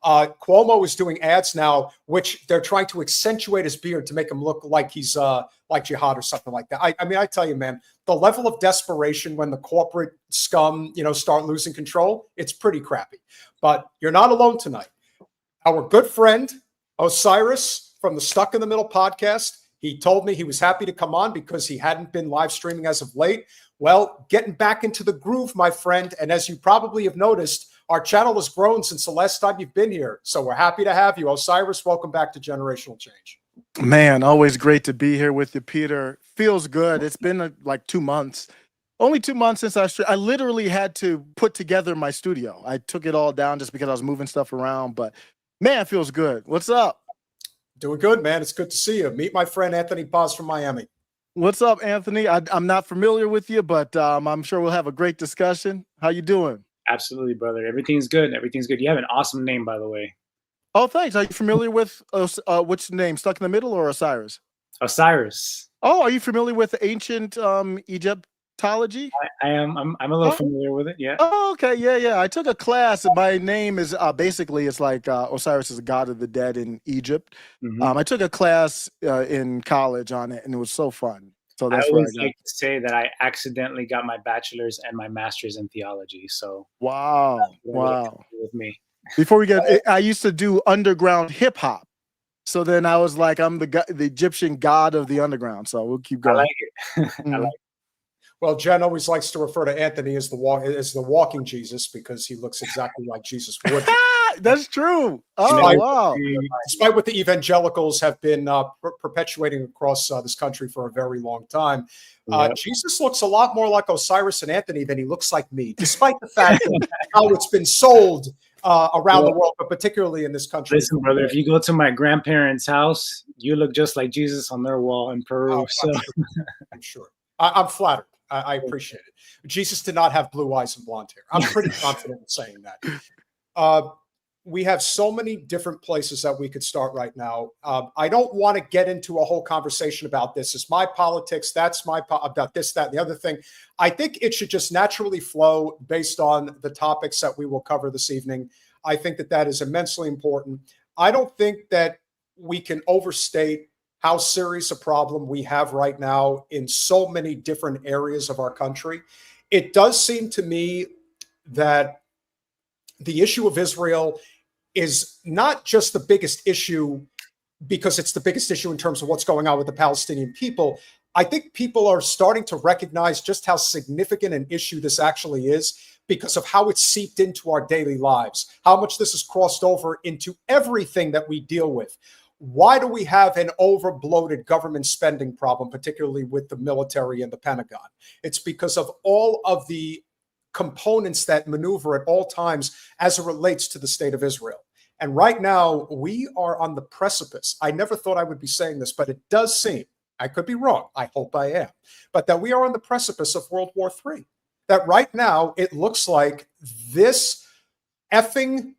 Cuomo is doing ads now, which they're trying to accentuate his beard to make him look like he's like jihad or something like that. I mean, I tell you, man, the level of desperation when the corporate scum, start losing control, it's pretty crappy. But you're not alone tonight. Our good friend Osiris from the Stuck in the Middle podcast, he told me he was happy to come on because he hadn't been live streaming as of late. Well, getting back into the groove, my friend. And as you probably have noticed, our channel has grown since the last time you've been here. So we're happy to have you. Osiris, welcome back to Generational Change. Man, always great to be here with you, Peter. Feels good. It's been like 2 months. Only 2 months since I literally had to put together my studio. I took it all down just because I was moving stuff around. But man, it feels good. What's up? Doing good, man. It's good to see you. Meet my friend Anthony Paz from Miami. What's up, Anthony? I'm not familiar with you, but I'm sure we'll have a great discussion. How you doing? Absolutely, brother. Everything's good. Everything's good. You have an awesome name, by the way. Oh, thanks. Are you familiar with which name? Stuck in the Middle or Osiris? Osiris. Oh, are you familiar with ancient Egyptology? I am. I'm a little familiar with it. Yeah. Oh, okay. Yeah. I took a class. My name is basically it's like Osiris is a god of the dead in Egypt. I took a class in college on it, and it was so fun. So that's I always like to say that I accidentally got my bachelor's and my master's in theology. So wow. With me. Before we get, I used to do underground hip hop. So then I was like, I'm the Egyptian god of the underground. So we'll keep going. I like it. I like it. Well, Jen always likes to refer to Anthony as the walking Jesus because he looks exactly like Jesus would. That's true. Oh, wow. Despite what the evangelicals have been perpetuating across this country for a very long time, Jesus looks a lot more like Osiris and Anthony than he looks like me, despite the fact that how it's been sold around the world, but particularly in this country. Listen, brother, if you go to my grandparents' house, you look just like Jesus on their wall in Peru. I'm sure. I'm flattered. I appreciate it. Jesus did not have blue eyes and blonde hair. I'm pretty confident in saying that. We have so many different places that we could start right now. I don't want to get into a whole conversation about this. It's my politics. That's about this, that, and the other thing. I think it should just naturally flow based on the topics that we will cover this evening. I think that is immensely important. I don't think that we can overstate how serious a problem we have right now in so many different areas of our country. It does seem to me that the issue of Israel is not just the biggest issue because it's the biggest issue in terms of what's going on with the Palestinian people. I think people are starting to recognize just how significant an issue this actually is because of how it's seeped into our daily lives, how much this has crossed over into everything that we deal with. Why do we have an over-bloated government spending problem, particularly with the military and the Pentagon? It's because of all of the components that maneuver at all times as it relates to the state of Israel. And right now, we are on the precipice. I never thought I would be saying this, but it does seem, I could be wrong, I hope I am, but that we are on the precipice of World War III. That right now, it looks like this effing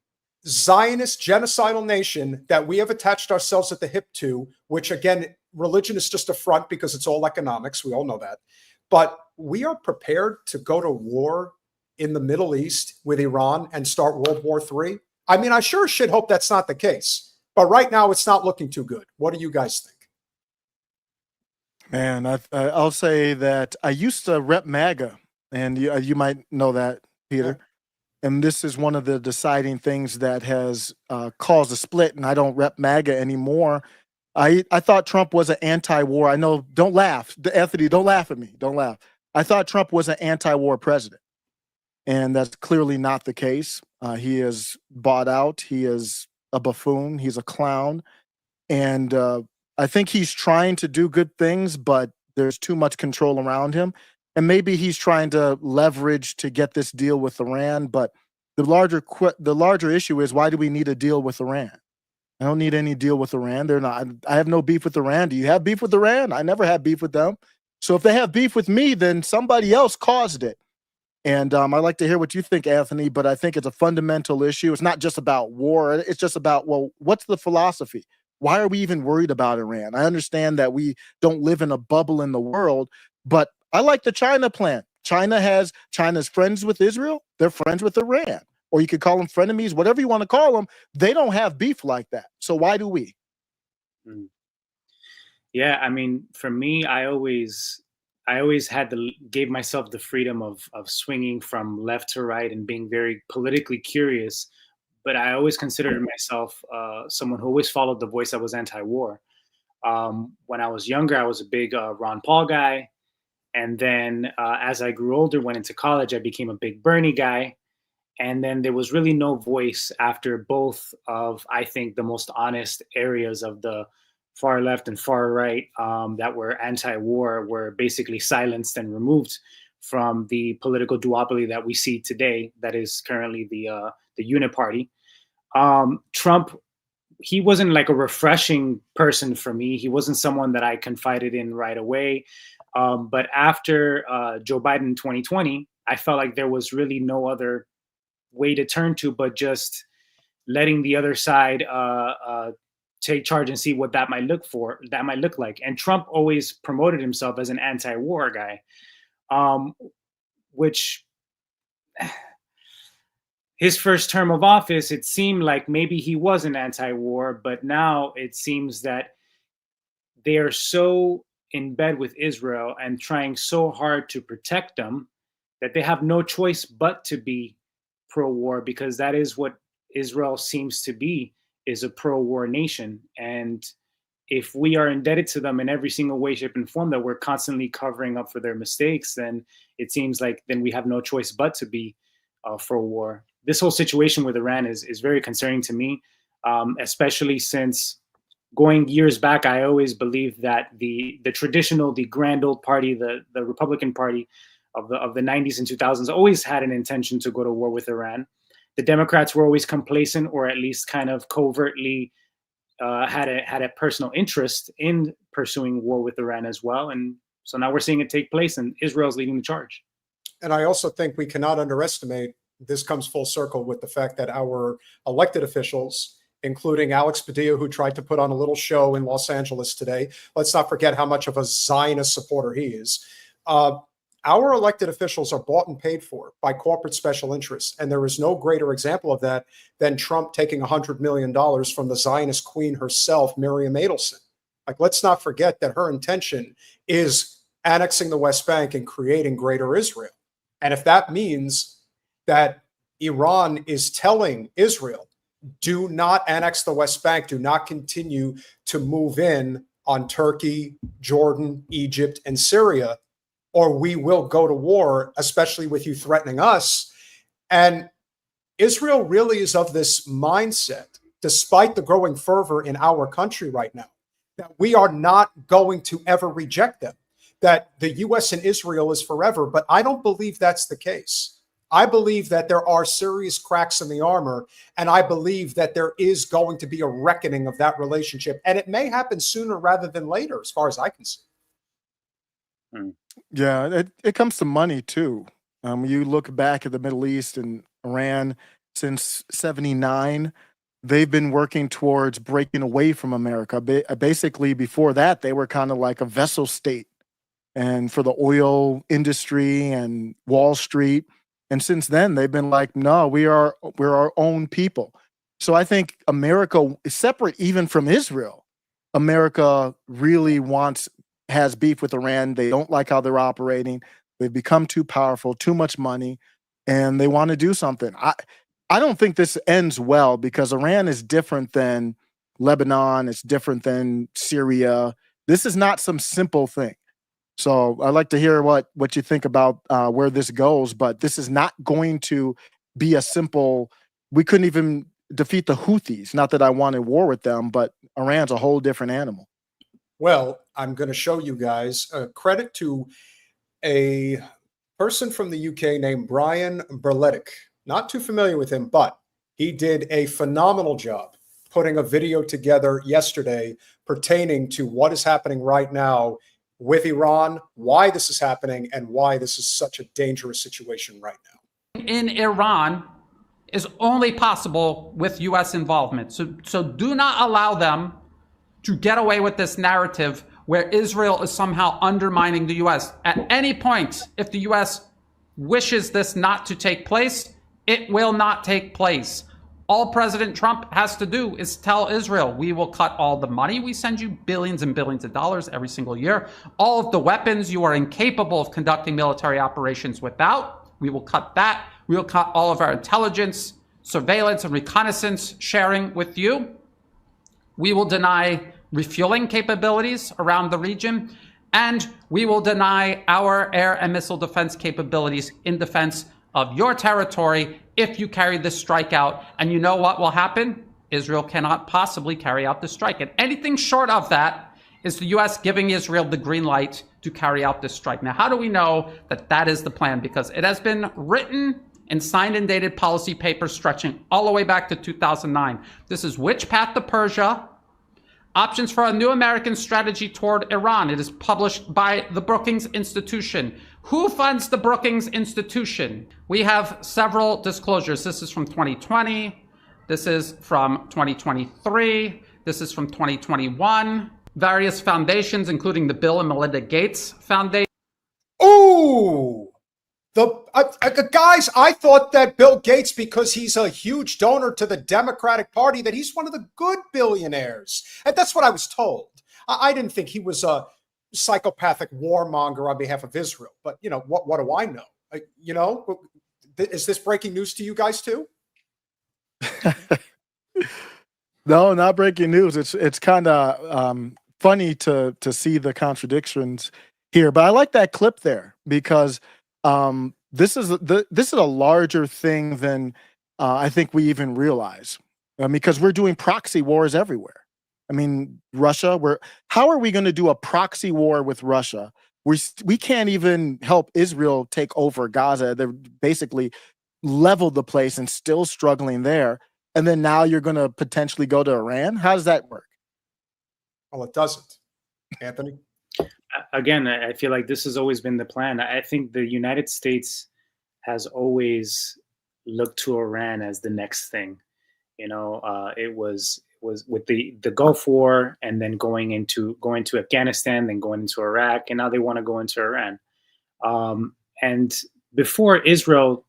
Zionist genocidal nation that we have attached ourselves at the hip to, which again, religion is just a front because it's all economics. We all know that. But we are prepared to go to war in the Middle East with Iran and start World War III. I mean, I sure should hope that's not the case. But right now, it's not looking too good. What do you guys think? Man, I'll say that I used to rep MAGA, and you might know that, Peter. And this is one of the deciding things that has caused a split, and I don't rep MAGA anymore. I thought Trump was an anti-war. I know, don't laugh. Anthony, don't laugh at me. Don't laugh. I thought Trump was an anti-war president, and that's clearly not the case. He is bought out. He is a buffoon. He's a clown. And I think he's trying to do good things, but there's too much control around him. And maybe he's trying to leverage to get this deal with Iran. But the larger issue is, why do we need a deal with Iran? I don't need any deal with Iran. I have no beef with Iran. Do you have beef with Iran? I never had beef with them. So if they have beef with me, then somebody else caused it. And I'd like to hear what you think, Anthony, but I think it's a fundamental issue. It's not just about war. It's just about, well, what's the philosophy? Why are we even worried about Iran? I understand that we don't live in a bubble in the world, but I like the China plan. China's friends with Israel. They're friends with Iran. or you could call them frenemies, whatever you want to call them. They don't have beef like that. So why do we? Yeah, I mean, for me, I always gave myself the freedom of swinging from left to right and being very politically curious. But I always considered myself someone who always followed the voice that was anti-war. When I was younger, I was a big Ron Paul guy. And then as I grew older, went into college, I became a big Bernie guy. And then there was really no voice after both of, I think, the most honest areas of the far left and far right that were anti-war were basically silenced and removed from the political duopoly that we see today, that is currently the Uniparty. Trump, he wasn't like a refreshing person for me. He wasn't someone that I confided in right away. But after Joe Biden in 2020, I felt like there was really no other way to turn to but just letting the other side take charge and see what that might look like. And Trump always promoted himself as an anti-war guy, which his first term of office, it seemed like maybe he was an anti-war, but now it seems that they are so in bed with Israel and trying so hard to protect them that they have no choice but to be pro-war, because that is what Israel seems to be, is a pro-war nation. And if we are indebted to them in every single way, shape, and form, that we're constantly covering up for their mistakes, then it seems like then we have no choice but to be for war. This whole situation with Iran is very concerning to me, especially since going years back, I always believed that the traditional, the grand old party, the Republican Party of the 90s and 2000s always had an intention to go to war with Iran. The Democrats were always complacent, or at least kind of covertly had a personal interest in pursuing war with Iran as well. And so now we're seeing it take place, and Israel's leading the charge. And I also think we cannot underestimate, this comes full circle with the fact that our elected officials, including Alex Padilla, who tried to put on a little show in Los Angeles today, let's not forget how much of a Zionist supporter he is. Our elected officials are bought and paid for by corporate special interests. And there is no greater example of that than Trump taking $100 million from the Zionist queen herself, Miriam Adelson. Like, let's not forget that her intention is annexing the West Bank and creating greater Israel. And if that means that Iran is telling Israel, do not annex the West Bank, do not continue to move in on Turkey, Jordan, Egypt, and Syria, or we will go to war, especially with you threatening us. And Israel really is of this mindset, despite the growing fervor in our country right now, that we are not going to ever reject them, that the U.S. and Israel is forever. But I don't believe that's the case. I believe that there are serious cracks in the armor, and I believe that there is going to be a reckoning of that relationship. And it may happen sooner rather than later, as far as I can see. Yeah, it comes to money too. You look back at the Middle East and Iran since '79, they've been working towards breaking away from America. Basically, before that, they were kind of like a vassal state, and for the oil industry and Wall Street. And since then, they've been like, no, we're our own people. So I think America, separate even from Israel, America really has beef with Iran. They don't like how they're operating. They've become too powerful, too much money, and they want to do something. I don't think this ends well, because Iran is different than Lebanon. It's different than Syria. This is not some simple thing. So I'd like to hear what you think about where this goes, but this is not going to be a simple, we couldn't even defeat the Houthis. Not that I wanted war with them, but Iran's a whole different animal. Well, I'm going to show you guys credit to a person from the UK named Brian Berletic. Not too familiar with him, but he did a phenomenal job putting a video together yesterday pertaining to what is happening right now with Iran, why this is happening, and why this is such a dangerous situation right now. In Iran is only possible with U.S. involvement. So do not allow them to get away with this narrative where Israel is somehow undermining the U.S. At any point, if the U.S. wishes this not to take place, It will not take place. All President Trump has to do is tell Israel, we will cut all the money we send you, billions and billions of dollars every single year. All of the weapons you are incapable of conducting military operations without, we will cut that. We will cut all of our intelligence, surveillance, and reconnaissance sharing with you. We will deny refueling capabilities around the region, and we will deny our air and missile defense capabilities in defense of your territory if you carry this strike out. And you know what will happen? Israel cannot possibly carry out the strike. And anything short of that is the U.S. giving Israel the green light to carry out this strike. Now, how do we know that that is the plan? Because it has been written and signed and dated policy papers stretching all the way back to 2009. This is Which Path to Persia? Options for a New American Strategy Toward Iran. It is published by the Brookings Institution. Who funds the Brookings Institution? We have several disclosures. This is from 2020. This is from 2023. This is from 2021. Various foundations, including the Bill and Melinda Gates Foundation. Ooh! Guys, I thought that Bill Gates, because he's a huge donor to the Democratic Party, that he's one of the good billionaires. And that's what I was told. I didn't think he was a psychopathic warmonger on behalf of Israel. But, you know, what do I know? Is this breaking news to you guys too? No, not breaking news. It's kind of funny to see the contradictions here. But I like that clip there because this is a larger thing than I think we even realize, because we're doing proxy wars everywhere. I mean, Russia. How are we going to do a proxy war with Russia? We can't even help Israel take over Gaza. They're basically leveled the place and still struggling there. And then now you're going to potentially go to Iran. How does that work? Well, it doesn't. Anthony? Again, I feel like this has always been the plan. I think the United States has always looked to Iran as the next thing. You know, it was with the Gulf War, and then going into Afghanistan, then going into Iraq, and now they want to go into Iran. And before, Israel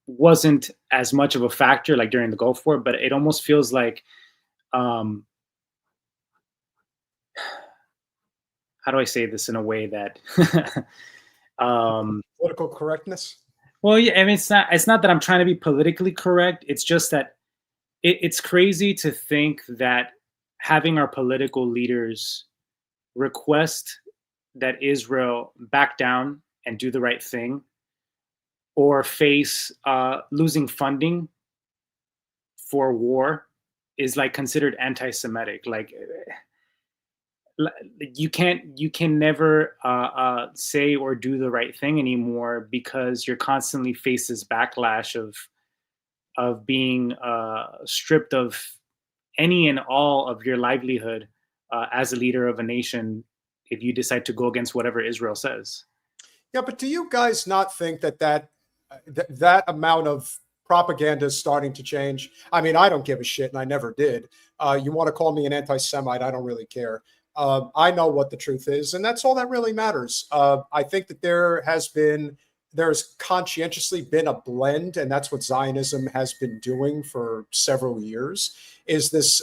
wasn't as much of a factor, like during the Gulf War, but it almost feels like, how do I say this in a way that Political correctness? Well, yeah, I mean, it's not that I'm trying to be politically correct. It's just that it's crazy to think that having our political leaders request that Israel back down and do the right thing, or face losing funding for war, is like considered anti-Semitic. Like, you can never say or do the right thing anymore because you're constantly face this backlash of being stripped of any and all of your livelihood as a leader of a nation if you decide to go against whatever Israel says. Yeah, but do you guys not think that amount of propaganda is starting to change? I mean, I don't give a shit, and I never did. You want to call me an anti-Semite, I don't really care. I know what the truth is, and that's all that really matters. I think that there's conscientiously been a blend, and that's what Zionism has been doing for several years, is this,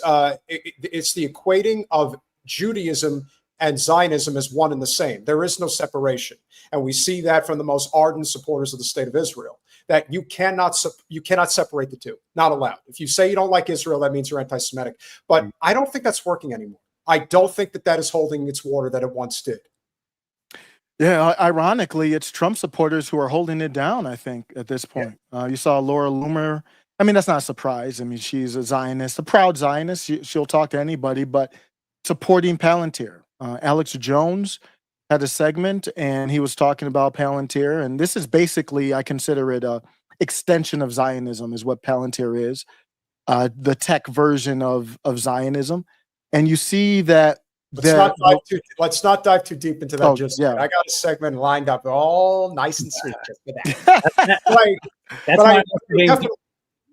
it's the equating of Judaism and Zionism as one and the same. There is no separation. And we see that from the most ardent supporters of the state of Israel, that you cannot separate the two, not allowed. If you say you don't like Israel, that means you're anti-Semitic. But I don't think that's working anymore. I don't think that is holding its water that it once did. Yeah, ironically, it's Trump supporters who are holding it down, I think, at this point. Yeah. You saw Laura Loomer. I mean, that's not a surprise. I mean, she's a Zionist, a proud Zionist. She'll talk to anybody, but supporting Palantir. Alex Jones had a segment, and he was talking about Palantir. And this is basically, I consider it a extension of Zionism is what Palantir is, the tech version of Zionism. And you see that let's not dive too deep into that. Yeah. I got a segment lined up, all nice and sweet just for that.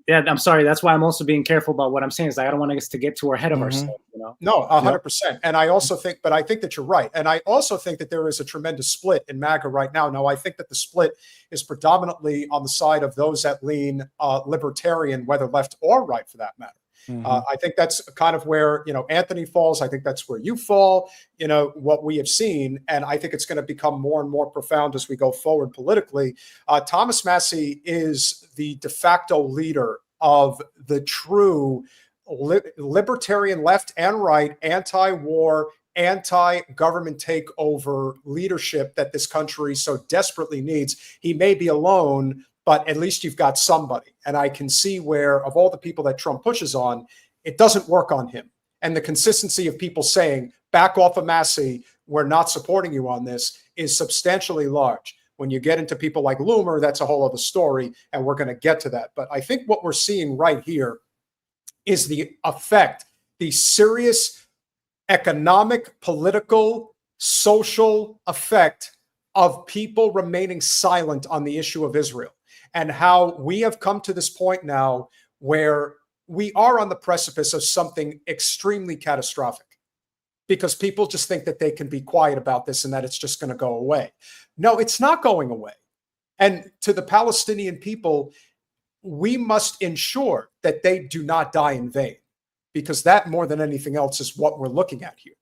Yeah, I'm sorry. That's why I'm also being careful about what I'm saying. Is I don't want us to get too ahead of Mhm. ourselves. You know. No, 100%. And I also think, but I think that you're right. And I also think that there is a tremendous split in MAGA right now. Now, I think that the split is predominantly on the side of those that lean libertarian, whether left or right for that matter. I think that's kind of where, Anthony falls. I think that's where you fall, what we have seen. And I think it's going to become more and more profound as we go forward politically. Thomas Massie is the de facto leader of the true libertarian left and right, anti-war, anti-government takeover leadership that this country so desperately needs. He may be alone, but at least you've got somebody. And I can see where, of all the people that Trump pushes on, it doesn't work on him. And the consistency of people saying, back off of Massie, we're not supporting you on this, is substantially large. When you get into people like Loomer, that's a whole other story, and we're going to get to that. But I think what we're seeing right here is the effect, the serious economic, political, social effect of people remaining silent on the issue of Israel, and how we have come to this point now where we are on the precipice of something extremely catastrophic, because people just think that they can be quiet about this and that it's just going to go away. No, it's not going away. And to the Palestinian people, we must ensure that they do not die in vain, because that, more than anything else, is what we're looking at here.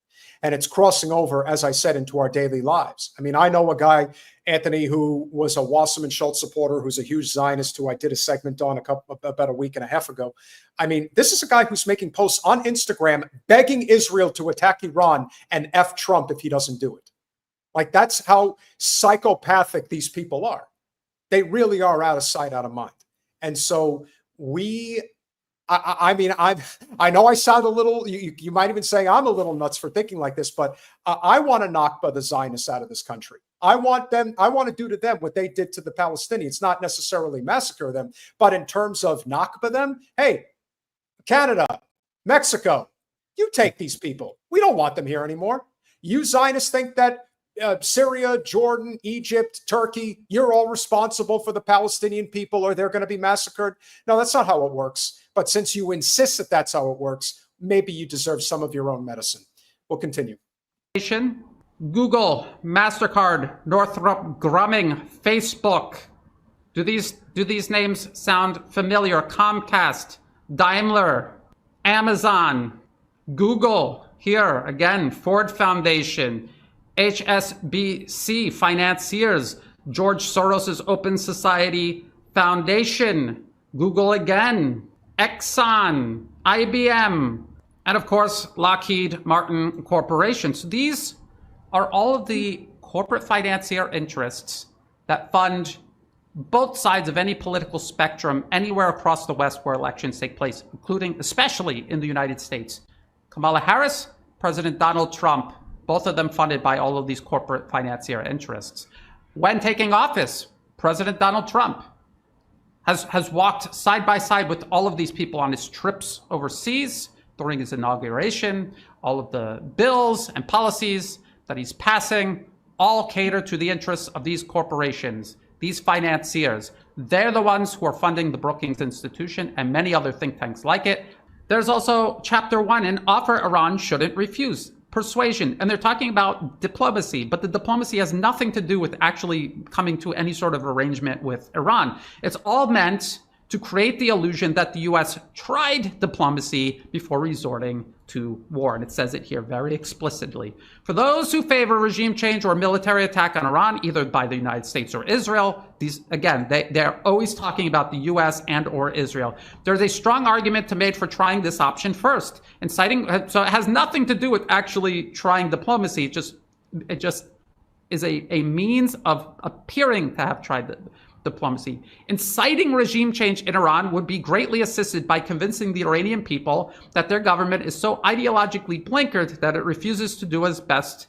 And it's crossing over, as I said, into our daily lives. I mean, I know a guy, Anthony, who was a Wasserman Schultz supporter, who's a huge Zionist, who I did a segment on about a week and a half ago. I mean, this is a guy who's making posts on Instagram begging Israel to attack Iran and F Trump if he doesn't do it. Like, that's how psychopathic these people are. They really are out of sight, out of mind. And so I know I sound a little, you might even say I'm a little nuts for thinking like this, but I want to Nakba the Zionists out of this country. I want to do to them what they did to the Palestinians, not necessarily massacre them, but in terms of Nakba them. Hey, Canada, Mexico, you take these people. We don't want them here anymore. You Zionists think that Syria, Jordan, Egypt, Turkey, you're all responsible for the Palestinian people, or they're going to be massacred. No, that's not how it works. But since you insist that that's how it works, maybe you deserve some of your own medicine. We'll continue. Google, MasterCard, Northrop Grumman, Facebook. Do these names sound familiar? Comcast, Daimler, Amazon, Google, here again, Ford Foundation, HSBC, financiers, George Soros's Open Society Foundation, Google again, Exxon, IBM, and of course, Lockheed Martin Corporation. So these are all of the corporate financier interests that fund both sides of any political spectrum anywhere across the West where elections take place, including especially in the United States. Kamala Harris, President Donald Trump, both of them funded by all of these corporate financier interests. When taking office, President Donald Trump has walked side by side with all of these people on his trips overseas during his inauguration. All of the bills and policies that he's passing all cater to the interests of these corporations, these financiers. They're the ones who are funding the Brookings Institution and many other think tanks like it. There's also Chapter 1, an offer Iran shouldn't refuse. Persuasion, and they're talking about diplomacy, but the diplomacy has nothing to do with actually coming to any sort of arrangement with Iran. It's all meant to create the illusion that the US tried diplomacy before resorting to war. And it says it here very explicitly. For those who favor regime change or military attack on Iran, either by the United States or Israel, these, again, they're always talking about the US and or Israel. There's a strong argument to made for trying this option first. Inciting, so it has nothing to do with actually trying diplomacy. It just is a means of appearing to have tried diplomacy. Inciting regime change in Iran would be greatly assisted by convincing the Iranian people that their government is so ideologically blinkered that it refuses to do its best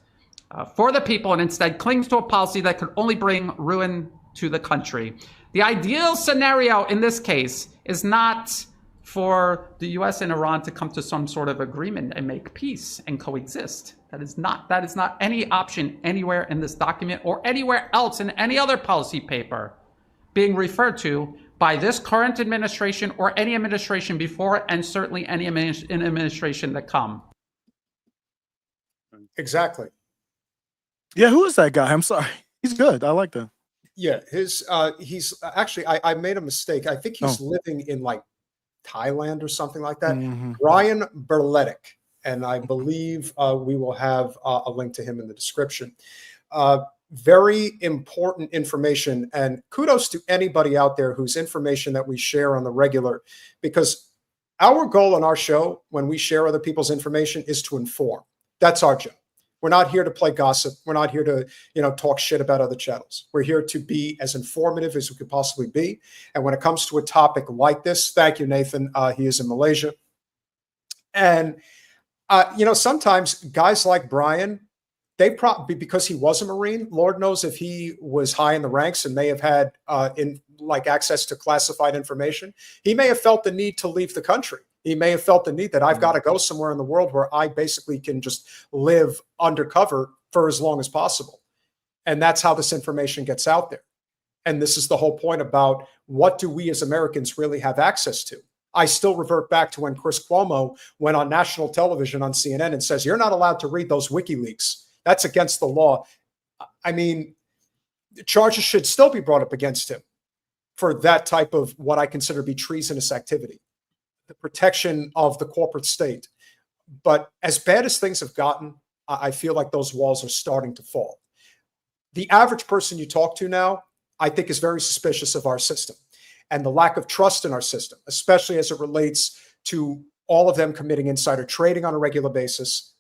for the people and instead clings to a policy that could only bring ruin to the country. The ideal scenario in this case is not for the US and Iran to come to some sort of agreement and make peace and coexist. That is not any option anywhere in this document or anywhere else in any other policy paper being referred to by this current administration or any administration before it, and certainly any administration that come. Exactly. Yeah, who is that guy? I'm sorry. He's good. I like that. Yeah, he's actually, I made a mistake. I think he's living in like Thailand or something like that. Brian Berletic, and I believe we will have a link to him in the description. Very important information, and kudos to anybody out there whose information that we share on the regular, because our goal on our show when we share other people's information is to inform. That's our job. We're not here to play gossip. We're not here to, talk shit about other channels. We're here to be as informative as we could possibly be. And when it comes to a topic like this, thank you, Nathan. He is in Malaysia. And, sometimes guys like Brian, they probably, because he was a Marine, Lord knows if he was high in the ranks and may have had access to classified information, he may have felt the need to leave the country. He may have felt the need that I've got to go somewhere in the world where I basically can just live undercover for as long as possible. And that's how this information gets out there. And this is the whole point about what do we as Americans really have access to? I still revert back to when Chris Cuomo went on national television on CNN and says, you're not allowed to read those WikiLeaks. That's against the law. I mean, charges should still be brought up against him for that type of what I consider to be treasonous activity, the protection of the corporate state. But as bad as things have gotten, I feel like those walls are starting to fall. The average person you talk to now, I think, is very suspicious of our system and the lack of trust in our system, especially as it relates to all of them committing insider trading on a regular basis.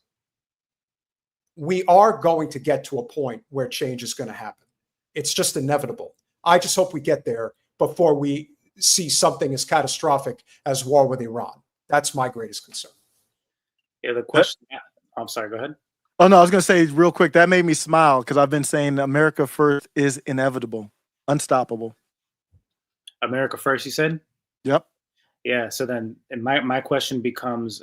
We are going to get to a point where change is going to happen. It's just inevitable. I just hope we get there before we see something as catastrophic as war with Iran. That's my greatest concern. Yeah, the question. I'm sorry, go ahead. Oh, no, I was going to say real quick, that made me smile because I've been saying America first is inevitable, unstoppable. America first, you said? Yep. Yeah, so then and my question becomes,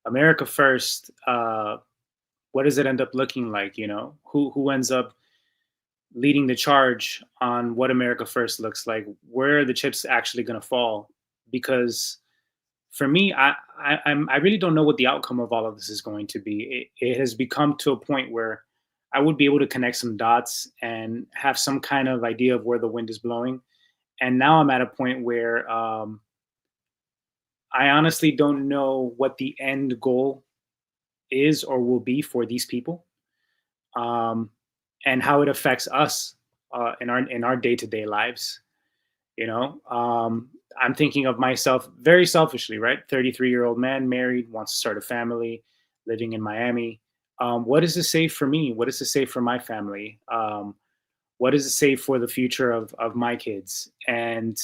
America first, what does it end up looking like? Who ends up leading the charge on what America first looks like? Where are the chips actually going to fall? Because for me, I really don't know what the outcome of all of this is going to be. It has become to a point where I would be able to connect some dots and have some kind of idea of where the wind is blowing. And now I'm at a point where I honestly don't know what the end goal is or will be for these people, and how it affects us in our day-to-day lives. I'm thinking of myself very selfishly, right? 33-year-old man, married, wants to start a family, living in Miami. What does this say for me? What does this say for my family? What does it say for the future of my kids? And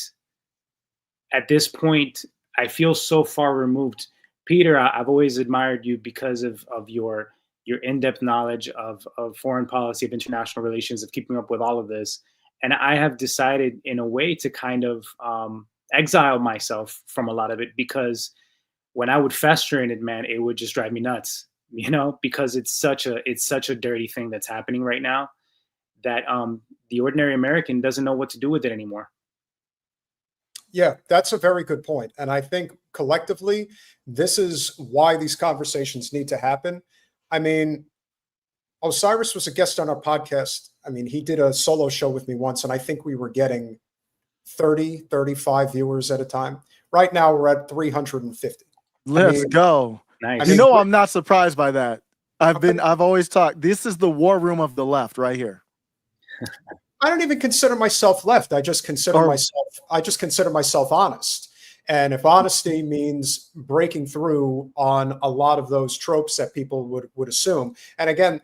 at this point, I feel so far removed. Peter, I've always admired you because of your in-depth knowledge of foreign policy, of international relations, of keeping up with all of this. And I have decided in a way to kind of exile myself from a lot of it, because when I would fester in it, man, it would just drive me nuts, because it's such a dirty thing that's happening right now that the ordinary American doesn't know what to do with it anymore. Yeah, that's a very good point. And I think collectively, this is why these conversations need to happen. I mean, Osiris was a guest on our podcast. I mean, he did a solo show with me once, and I think we were getting 30, 35 viewers at a time. Right now, we're at 350. Let's go. Nice. I'm not surprised by that. I've always talked, this is the war room of the left right here. I don't even consider myself left. I just consider myself honest. And if honesty means breaking through on a lot of those tropes that people would assume. And again,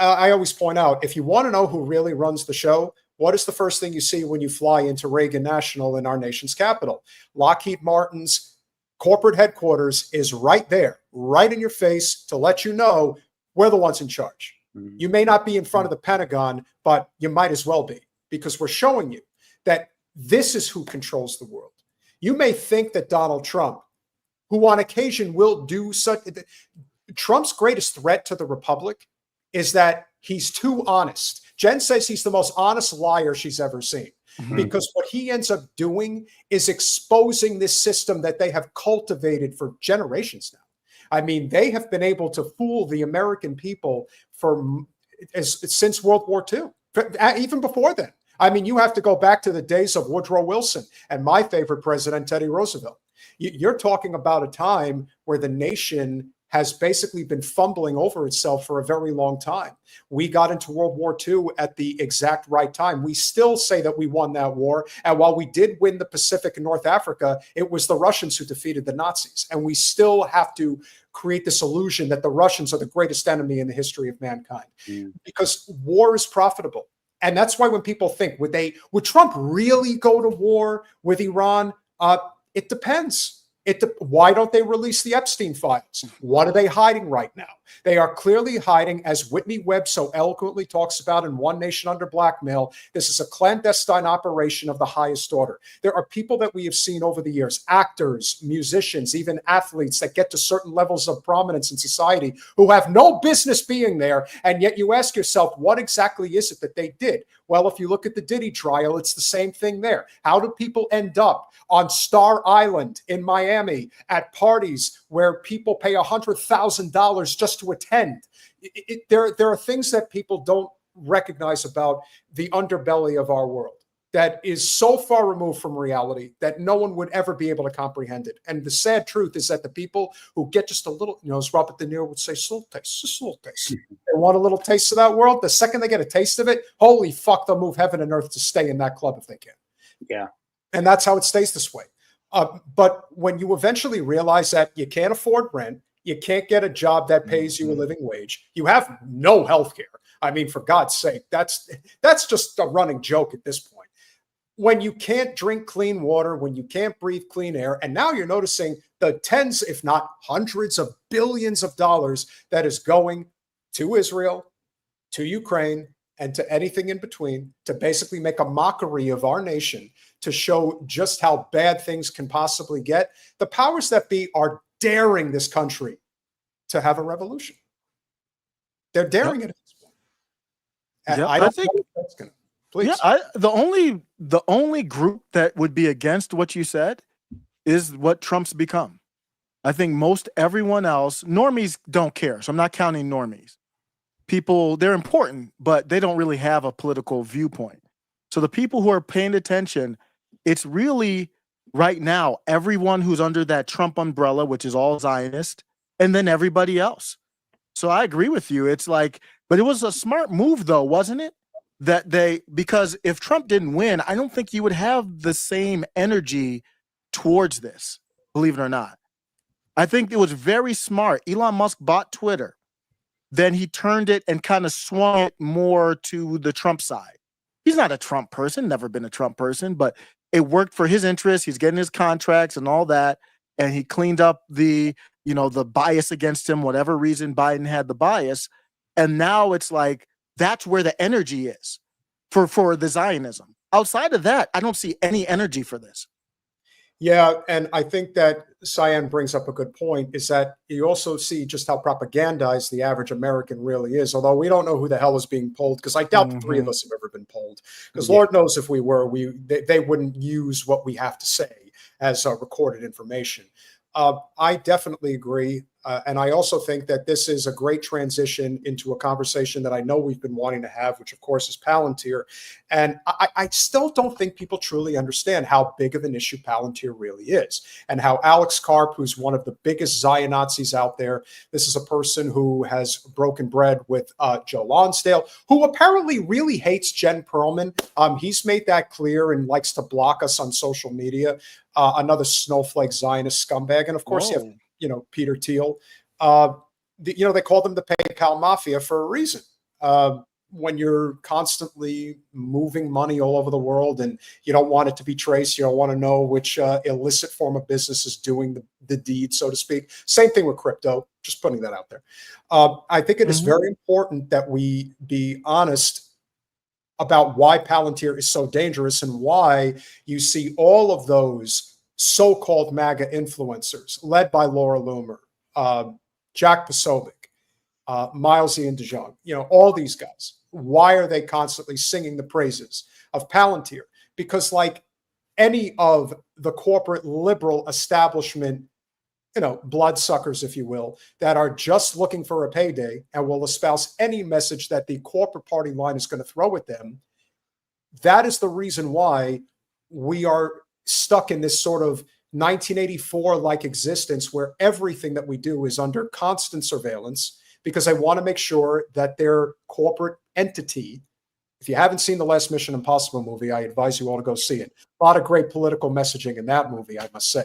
I always point out, if you want to know who really runs the show, what is the first thing you see when you fly into Reagan National in our nation's capital? Lockheed Martin's corporate headquarters is right there, right in your face, to let you know we're the ones in charge. You may not be in front of the Pentagon, but you might as well be, because we're showing you that this is who controls the world. You may think that Donald Trump, who on occasion will do such, Trump's greatest threat to the republic is that he's too honest, Jen says he's the most honest liar she's ever seen. Mhm. Because what he ends up doing is exposing this system that they have cultivated for generations now. I mean, they have been able to fool the American people since World War II, even before then. I mean, you have to go back to the days of Woodrow Wilson and my favorite president, Teddy Roosevelt. You're talking about a time where the nation has basically been fumbling over itself for a very long time. We got into World War II at the exact right time. We still say that we won that war. And while we did win the Pacific and North Africa, it was the Russians who defeated the Nazis. And we still have to create this illusion that the Russians are the greatest enemy in the history of mankind. Because war is profitable. And that's why when people think, would Trump really go to war with Iran? It depends. Why don't they release the Epstein files? What are they hiding right now? They are clearly hiding, as Whitney Webb so eloquently talks about in One Nation Under Blackmail. This is a clandestine operation of the highest order. There are people that we have seen over the years, actors, musicians, even athletes that get to certain levels of prominence in society who have no business being there. And yet you ask yourself, what exactly is it that they did? Well, if you look at the Diddy trial, it's the same thing there. How do people end up on Star Island in Miami at parties where people pay $100,000 just to attend? There are things that people don't recognize about the underbelly of our world that is so far removed from reality that no one would ever be able to comprehend it. And the sad truth is that the people who get just a little, as Robert De Niro would say, just a little taste, just a little taste. They want a little taste of that world. The second they get a taste of it, holy fuck, they'll move heaven and earth to stay in that club if they can. Yeah. And that's how it stays this way. But when you eventually realize that you can't afford rent, you can't get a job that pays you a living wage, you have no health care. I mean, for God's sake, that's just a running joke at this point. When you can't drink clean water, when you can't breathe clean air, and now you're noticing the tens, if not hundreds of billions of dollars that is going to Israel, to Ukraine, and to anything in between to basically make a mockery of our nation, to show just how bad things can possibly get. The powers that be are daring this country to have a revolution. They're daring it at this point. And I don't think that's going to. Please. Yeah, the only group that would be against what you said is what Trump's become. I think most everyone else, normies don't care. So I'm not counting normies. People, they're important, but they don't really have a political viewpoint. So the people who are paying attention, it's really right now, everyone who's under that Trump umbrella, which is all Zionist, and then everybody else. So I agree with you. It's like, but it was a smart move though, wasn't it? Because if Trump didn't win, I don't think you would have the same energy towards this, believe it or not. I think it was very smart. Elon Musk bought Twitter. Then he turned it and kind of swung it more to the Trump side. He's not a Trump person, never been a Trump person, but it worked for his interests. He's getting his contracts and all that. And he cleaned up the bias against him, whatever reason Biden had the bias. And now it's like, that's where the energy is for the Zionism. Outside of that, I don't see any energy for this. Yeah, and I think that Cyan brings up a good point, is that you also see just how propagandized the average American really is, although we don't know who the hell is being polled, because I doubt the three of us have ever been polled, because Lord knows if we were, they wouldn't use what we have to say as recorded information. I definitely agree. And I also think that this is a great transition into a conversation that I know we've been wanting to have, which of course is Palantir. And I still don't think people truly understand how big of an issue Palantir really is, and how Alex Karp, who's one of the biggest Zionazis out there, this is a person who has broken bread with Joe Lonsdale, who apparently really hates Jen Perlman. He's made that clear and likes to block us on social media. Another snowflake Zionist scumbag. And of course, you have Peter Thiel. They call them the PayPal Mafia for a reason. When you're constantly moving money all over the world and you don't want it to be traced, you don't want to know which illicit form of business is doing the deed, so to speak. Same thing with crypto, just putting that out there. I think it is very important that we be honest about why Palantir is so dangerous and why you see all of those so-called MAGA influencers led by Laura Loomer, Jack Posobiec, Miles Ian DeJong, all these guys. why are they constantly singing the praises of Palantir? Because like any of the corporate liberal establishment, bloodsuckers, if you will, that are just looking for a payday and will espouse any message that the corporate party line is going to throw at them, that is the reason why we are stuck in this sort of 1984-like existence where everything that we do is under constant surveillance, because they want to make sure that their corporate entity, if you haven't seen the last Mission Impossible movie, I advise you all to go see it. A lot of great political messaging in that movie, I must say.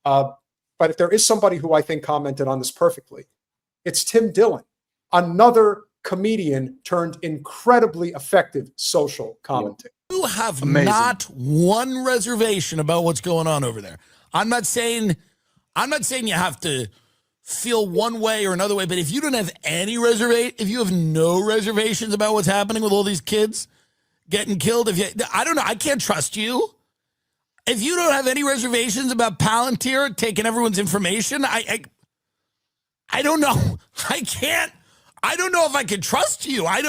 But if there is somebody who I think commented on this perfectly, it's Tim Dillon, another comedian turned incredibly effective social commentator. You have Amazing. not one reservation about what's going on over there. I'm not saying you have to feel one way or another way, but if you don't have any if you have no reservations about what's happening with all these kids getting killed, I don't know, I can't trust you. If you don't have any reservations about Palantir taking everyone's information, I don't know. I don't know if I can trust you. I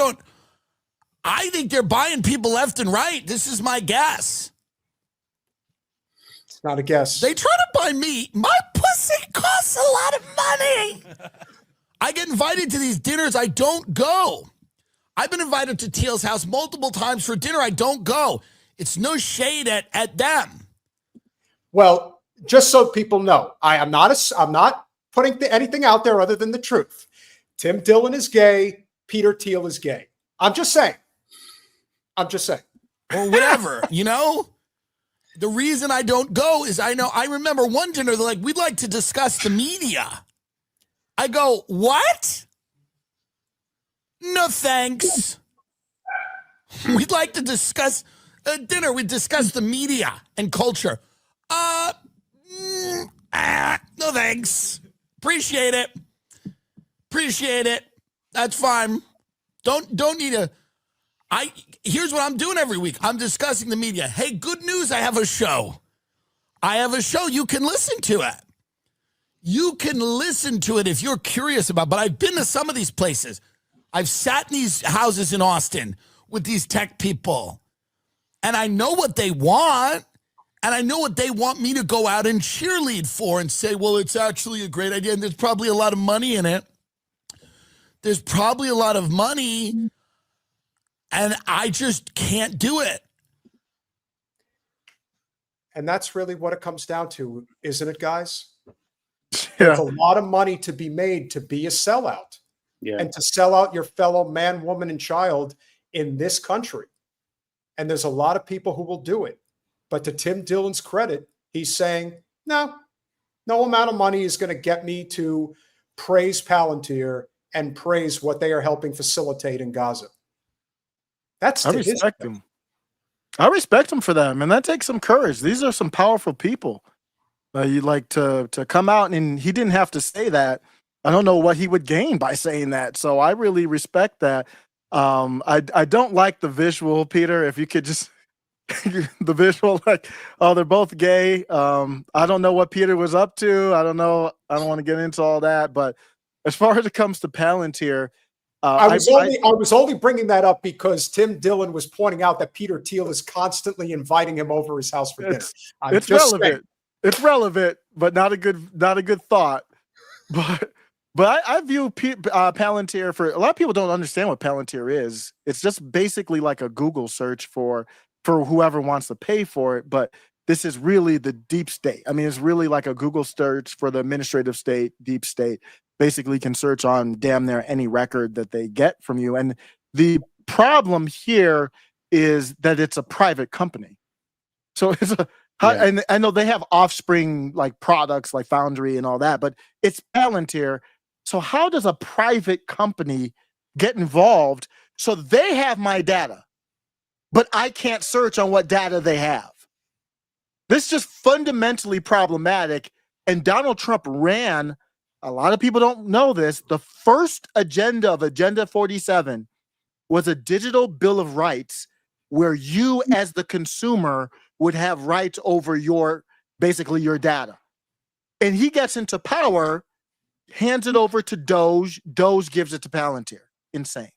think they're buying people left and right. This is my guess. It's not a guess. They try to buy me. My pussy costs a lot of money. I get invited to these dinners. I don't go. I've been invited to Thiel's house multiple times for dinner. I don't go. It's no shade at them. Well, just so people know, I'm not putting anything out there other than the truth. Tim Dillon is gay. Peter Thiel is gay. I'm just saying. Or whatever, The reason I don't go is I remember one dinner, they're like, we'd like to discuss the media. I go, what? No, thanks. We'd like to discuss dinner. We discuss the media and culture. No, thanks. Appreciate it. That's fine. Don't need a. Here's what I'm doing every week. I'm discussing the media. Hey, good news. I have a show. You can listen to it. You can listen to it if you're curious about. But I've been to some of these places. I've sat in these houses in Austin with these tech people, and I know what they want. And I know what they want me to go out and cheerlead for and say, well, it's actually a great idea. And there's probably a lot of money in it. And I just can't do it. And that's really what it comes down to, isn't it, guys? Yeah. There's a lot of money to be made to be a sellout. Yeah. And to sell out your fellow man, woman, and child in this country. And there's a lot of people who will do it. But to Tim Dillon's credit, he's saying, no amount of money is going to get me to praise Palantir and praise what they are helping facilitate in Gaza. I respect him. I respect him for that, man. That takes some courage. These are some powerful people. You like to come out, and he didn't have to say that. I don't know what he would gain by saying that. So I really respect that. I don't like the visual, Peter. If you could just the visual, like, oh, they're both gay. I don't know what Peter was up to. I don't know. I don't want to get into all that. But as far as it comes to Palantir, I was only bringing that up because Tim Dillon was pointing out that Peter Thiel is constantly inviting him over his house for dinner. It's relevant. Saying. It's relevant, but not a good thought. But I view Palantir, for a lot of people don't understand what Palantir is. It's just basically like a Google search for whoever wants to pay for it. But this is really the deep state. I mean, it's really like a Google search for the administrative state, deep state. Basically can search on damn near any record that they get from you. And the problem here is that it's a private company. So it's and I know they have offspring like products like Foundry and all that, but it's Palantir. So how does a private company get involved? So they have my data, but I can't search on what data they have. This is just fundamentally problematic. And Donald Trump ran, a lot of people don't know this, the first agenda of Agenda 47 was a digital bill of rights where you as the consumer would have rights over basically your data. And he gets into power, hands it over to Doge. Doge gives it to Palantir. Insane.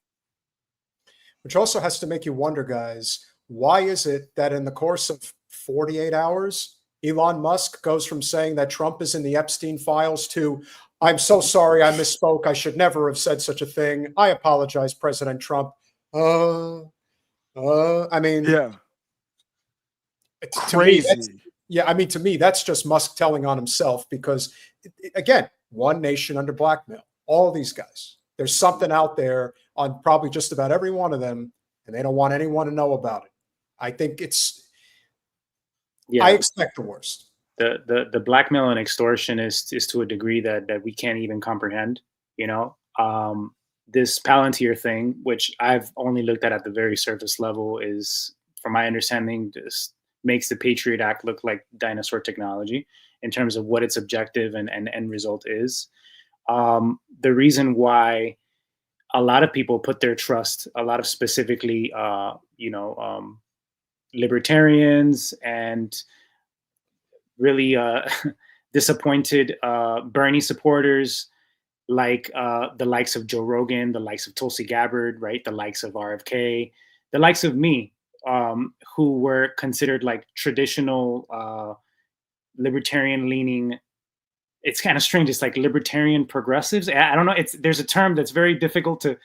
which also has to make you wonder, guys, why is it that in the course of 48 hours, Elon Musk goes from saying that Trump is in the Epstein files to, I'm so sorry, I misspoke. I should never have said such a thing. I apologize, President Trump. I mean, Yeah. to me, Crazy. to me, that's just Musk telling on himself because, again, one nation under blackmail. All these guys. There's something out there on probably just about every one of them, and they don't want anyone to know about it. I think Yeah, I expect the worst. the blackmail and extortion is to a degree that we can't even comprehend. You know, this Palantir thing, which I've only looked at the very surface level, is, from my understanding, just makes the Patriot Act look like dinosaur technology in terms of what its objective and end result is. The reason why a lot of people put their trust, a lot of specifically, libertarians and really disappointed Bernie supporters, like the likes of Joe Rogan, the likes of Tulsi Gabbard, right, the likes of RFK, the likes of me, who were considered like traditional libertarian-leaning. It's kind of strange. It's like libertarian progressives. I don't know. There's a term that's very difficult to,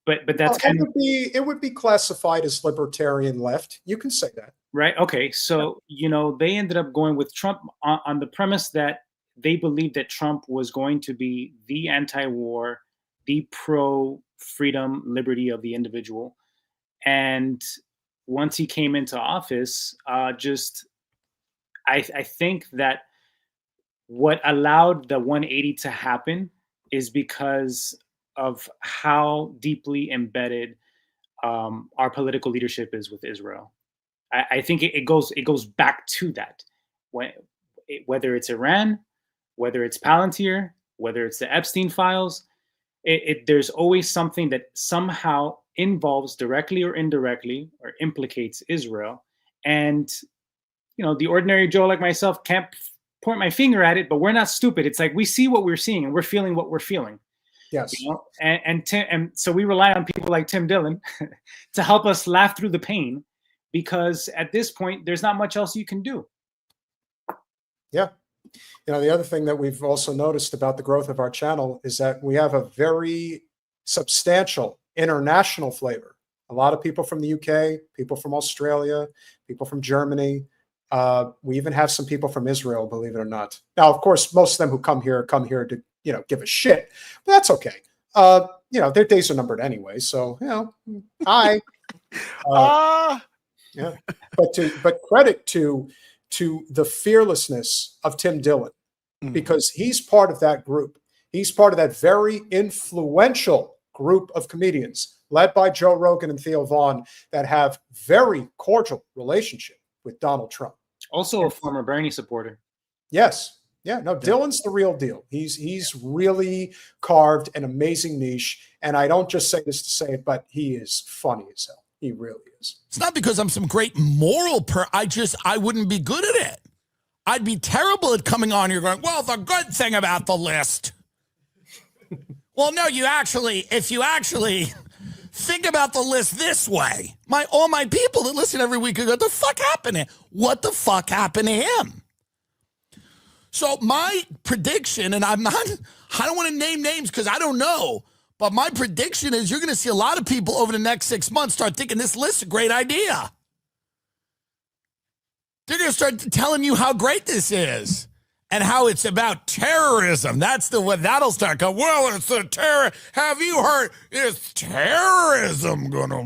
but that's kind of, it would be classified as libertarian left. You can say that. right. Okay. So, they ended up going with Trump on the premise that they believed that Trump was going to be the anti-war, the pro-freedom, liberty of the individual. And once he came into office, I think that what allowed the 180 to happen is because of how deeply embedded our political leadership is with Israel. I think it goes back to that. Whether it's Iran, whether it's Palantir, whether it's the Epstein files, there's always something that somehow involves directly or indirectly or implicates Israel. And the ordinary Joe like myself can't point my finger at it, but we're not stupid. It's like we see what we're seeing and we're feeling what we're feeling. Yes. And so we rely on people like Tim Dillon to help us laugh through the pain, because at this point, there's not much else you can do. Yeah. The other thing that we've also noticed about the growth of our channel is that we have a very substantial international flavor. A lot of people from the UK, people from Australia, people from Germany. We even have some people from Israel, believe it or not. Now, of course, most of them who come here to, give a shit, but that's okay. Their days are numbered anyway. So, hi. Yeah. But credit to the fearlessness of Tim Dillon, because he's part of that group. He's part of that very influential group of comedians led by Joe Rogan and Theo Vaughn that have very cordial relationship with Donald Trump. Also a former Bernie supporter. Yes. Yeah. No, Dillon's the real deal. He's really carved an amazing niche. And I don't just say this to say it, but he is funny as hell. He really is. It's not because I'm some great moral I wouldn't be good at it. I'd be terrible at coming on here going, well, the good thing about the list. Well, no, if you actually think about the list this way, all my people that listen every week go, what the fuck happened? What the fuck happened to him? So my prediction, and I don't want to name names because I don't know, but my prediction is you're going to see a lot of people over the next 6 months start thinking this list's a great idea. They're going to start telling you how great this is and how it's about terrorism. That's that'll start going, well, it's the terror. Have you heard? Is terrorism going to...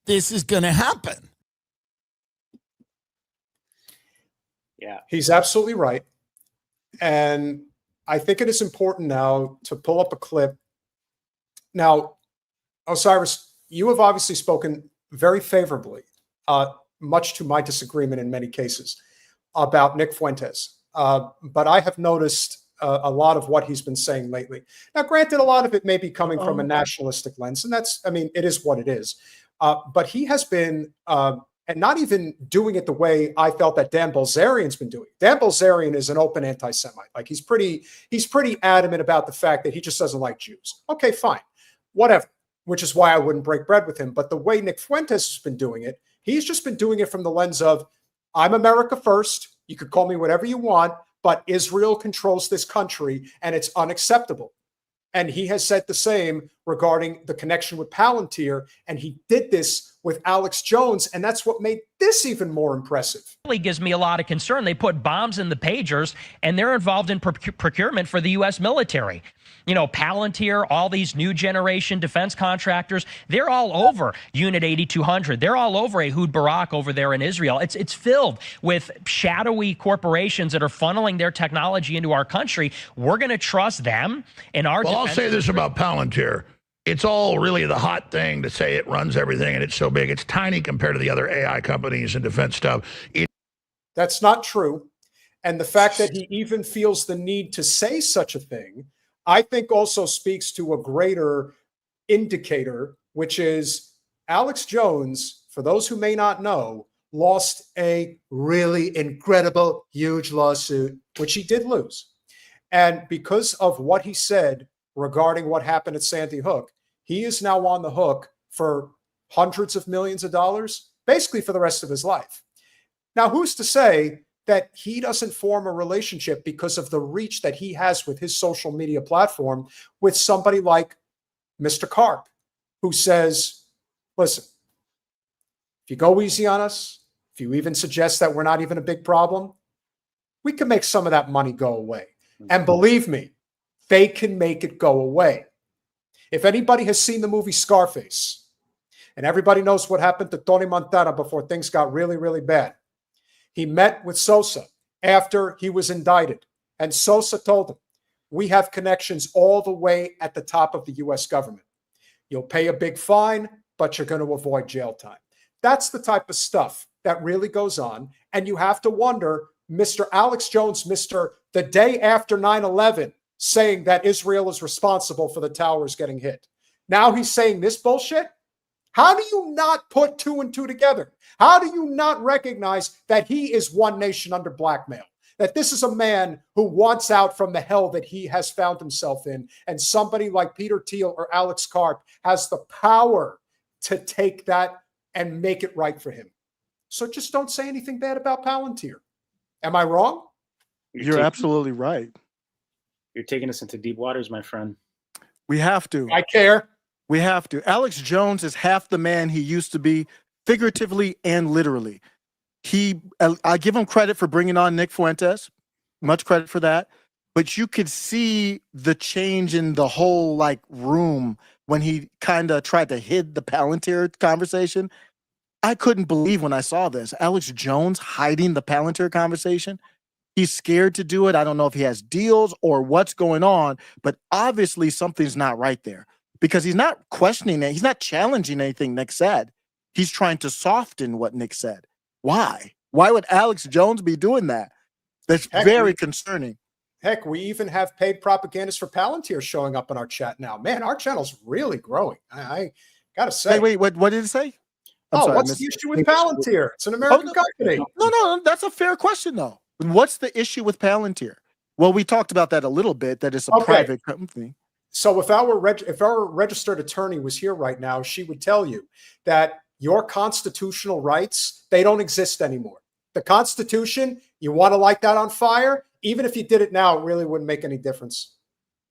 This is going to happen. Yeah. He's absolutely right. And I think it is important now to pull up a clip. Now, Osiris, you have obviously spoken very favorably, much to my disagreement in many cases, about Nick Fuentes. But I have noticed a lot of what he's been saying lately. Now, granted, a lot of it may be coming from a nationalistic lens, and it is what it is. But he has been, and not even doing it the way I felt that Dan Bilzerian's been doing. Dan Bilzerian is an open anti-Semite. Like he's pretty adamant about the fact that he just doesn't like Jews. Okay, fine. whatever, which is why I wouldn't break bread with him. But the way Nick Fuentes has been doing it, he's just been doing it from the lens of, I'm America first. You could call me whatever you want, but Israel controls this country and it's unacceptable. And he has said the same regarding the connection with Palantir. And he did this with Alex Jones. And that's what made this even more impressive. Really gives me a lot of concern. They put bombs in the pagers and they're involved in procurement for the U.S. military. You know, Palantir, all these new generation defense contractors, they're all over Unit 8200. They're all over Ehud Barak over there in Israel. It's filled with shadowy corporations that are funneling their technology into our country. We're going to trust them in our Well, I'll say this about Palantir. It's all really the hot thing to say it runs everything and it's so big. It's tiny compared to the other AI companies and defense stuff. That's not true. And the fact that he even feels the need to say such a thing, I think also speaks to a greater indicator, which is Alex Jones, for those who may not know, lost a really incredible, huge lawsuit, which he did lose. And because of what he said regarding what happened at Sandy Hook, he is now on the hook for hundreds of millions of dollars, basically for the rest of his life. Now, who's to say that he doesn't form a relationship because of the reach that he has with his social media platform with somebody like Mr. Karp, who says, listen, if you go easy on us, if you even suggest that we're not even a big problem, we can make some of that money go away. And believe me, they can make it go away. If anybody has seen the movie Scarface, and everybody knows what happened to Tony Montana before things got really, really bad, he met with Sosa after he was indicted. And Sosa told him, we have connections all the way at the top of the U.S. government. You'll pay a big fine, but you're going to avoid jail time. That's the type of stuff that really goes on. And you have to wonder, Mr. Alex Jones, Mr. the day after 9/11, saying that Israel is responsible for the towers getting hit. Now he's saying this bullshit? How do you not put two and two together? How do you not recognize that he is one nation under blackmail? That this is a man who wants out from the hell that he has found himself in. And somebody like Peter Thiel or Alex Karp has the power to take that and make it right for him. So just don't say anything bad about Palantir. Am I wrong? You're absolutely right. You're taking us into deep waters, my friend. We have to. I care. We have to. Alex Jones is half the man he used to be, figuratively and literally. I give him credit for bringing on Nick Fuentes, much credit for that. But you could see the change in the whole room when he kind of tried to hid the Palantir conversation. I couldn't believe when I saw this. Alex Jones hiding the Palantir conversation. He's scared to do it. I don't know if he has deals or what's going on, but obviously something's not right there because he's not questioning it. He's not challenging anything Nick said. He's trying to soften what Nick said. Why? Why would Alex Jones be doing that? That's very concerning. Heck, we even have paid propagandists for Palantir showing up in our chat now. Man, our channel's really growing. I got to say. Wait, what did it say? What's the issue with Palantir? It's an American company. No, that's a fair question, though. What's the issue with Palantir? Well, we talked about that a little bit, that it's a private company. So if our registered attorney was here right now, she would tell you that your constitutional rights, they don't exist anymore. The Constitution, you want to light that on fire? Even if you did it now, it really wouldn't make any difference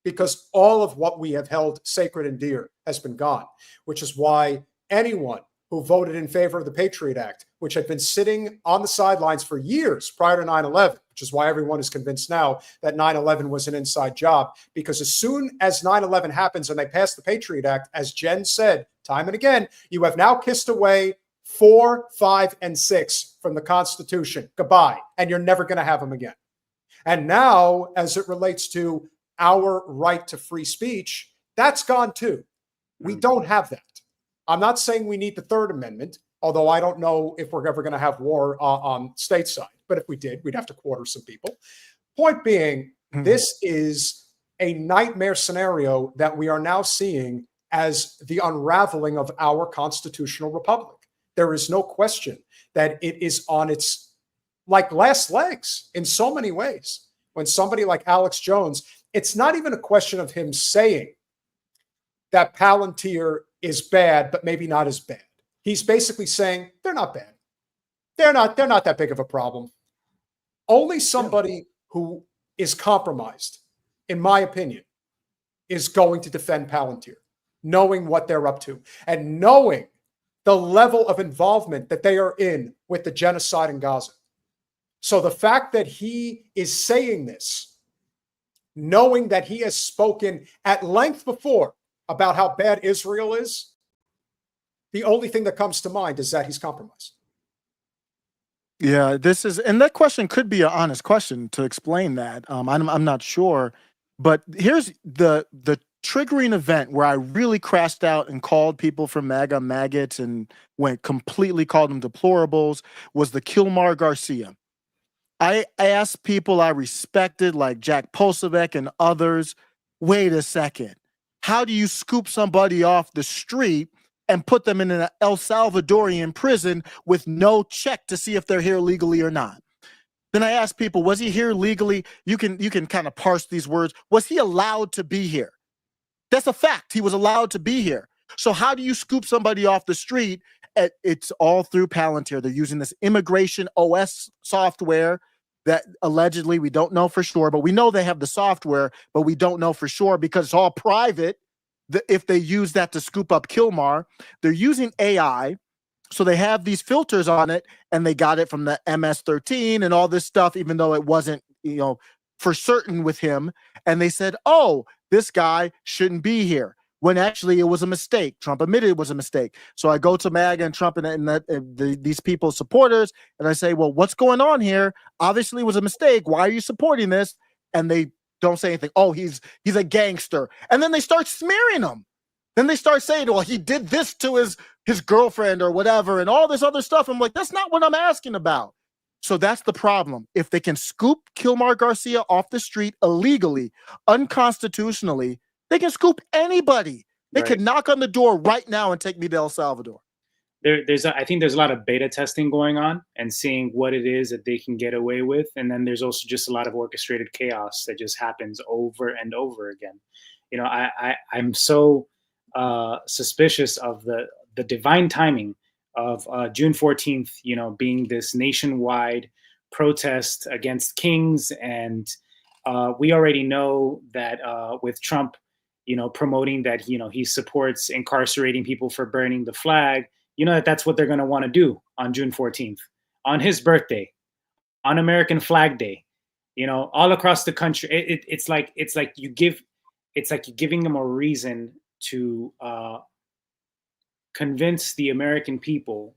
because all of what we have held sacred and dear has been gone, which is why anyone who voted in favor of the Patriot Act, which had been sitting on the sidelines for years prior to 9/11, which is why everyone is convinced now that 9/11 was an inside job. Because as soon as 9/11 happens and they pass the Patriot Act, as Jen said time and again, you have now kissed away 4, 5, and 6 from the Constitution. Goodbye. And you're never going to have them again. And now, as it relates to our right to free speech, that's gone too. We don't have that. I'm not saying we need the Third Amendment, although I don't know if we're ever going to have war on stateside. But if we did, we'd have to quarter some people. Point being, this is a nightmare scenario that we are now seeing as the unraveling of our constitutional republic. There is no question that it is on its last legs in so many ways. When somebody like Alex Jones, it's not even a question of him saying, that Palantir is bad, but maybe not as bad. He's basically saying they're not bad. They're not that big of a problem. Only somebody who is compromised, in my opinion, is going to defend Palantir, knowing what they're up to and knowing the level of involvement that they are in with the genocide in Gaza. So the fact that he is saying this, knowing that he has spoken at length before about how bad Israel is, the only thing that comes to mind is that he's compromised. Yeah, and that question could be an honest question to explain that. I'm not sure, but here's the triggering event where I really crashed out and called people from MAGA maggots and completely called them deplorables was the Kilmar Garcia. I asked people I respected, like Jack Posobiec and others, wait a second, how do you scoop somebody off the street and put them in an El Salvadorian prison with no check to see if they're here legally or not? Then I asked people, was he here legally? You can kind of parse these words. Was he allowed to be here? That's a fact. He was allowed to be here. So how do you scoop somebody off the street? It's all through Palantir. They're using this immigration OS software that allegedly, we don't know for sure, but we know they have the software, but we don't know for sure because it's all private. If they use that to scoop up Kilmar, they're using AI. So they have these filters on it, and they got it from the MS-13 and all this stuff, even though it wasn't, for certain with him. And they said, oh, this guy shouldn't be here, when actually it was a mistake. Trump admitted it was a mistake. So I go to MAGA and Trump and these people's supporters, and I say, well, what's going on here? Obviously it was a mistake. Why are you supporting this? And they don't say anything. Oh, he's a gangster. And then they start smearing him. Then they start saying, well, he did this to his girlfriend or whatever and all this other stuff. I'm like, that's not what I'm asking about. So that's the problem. If they can scoop Kilmar Garcia off the street illegally, unconstitutionally, they can scoop anybody. They could knock on the door right now and take me to El Salvador. I think there's a lot of beta testing going on and seeing what it is that they can get away with. And then there's also just a lot of orchestrated chaos that just happens over and over again. I'm so suspicious of the divine timing of June 14th, being this nationwide protest against kings. And we already know that with Trump, promoting that, he supports incarcerating people for burning the flag, that's what they're going to want to do on June 14th, on his birthday, on American Flag Day, all across the country. It's like you're giving them a reason to convince the American people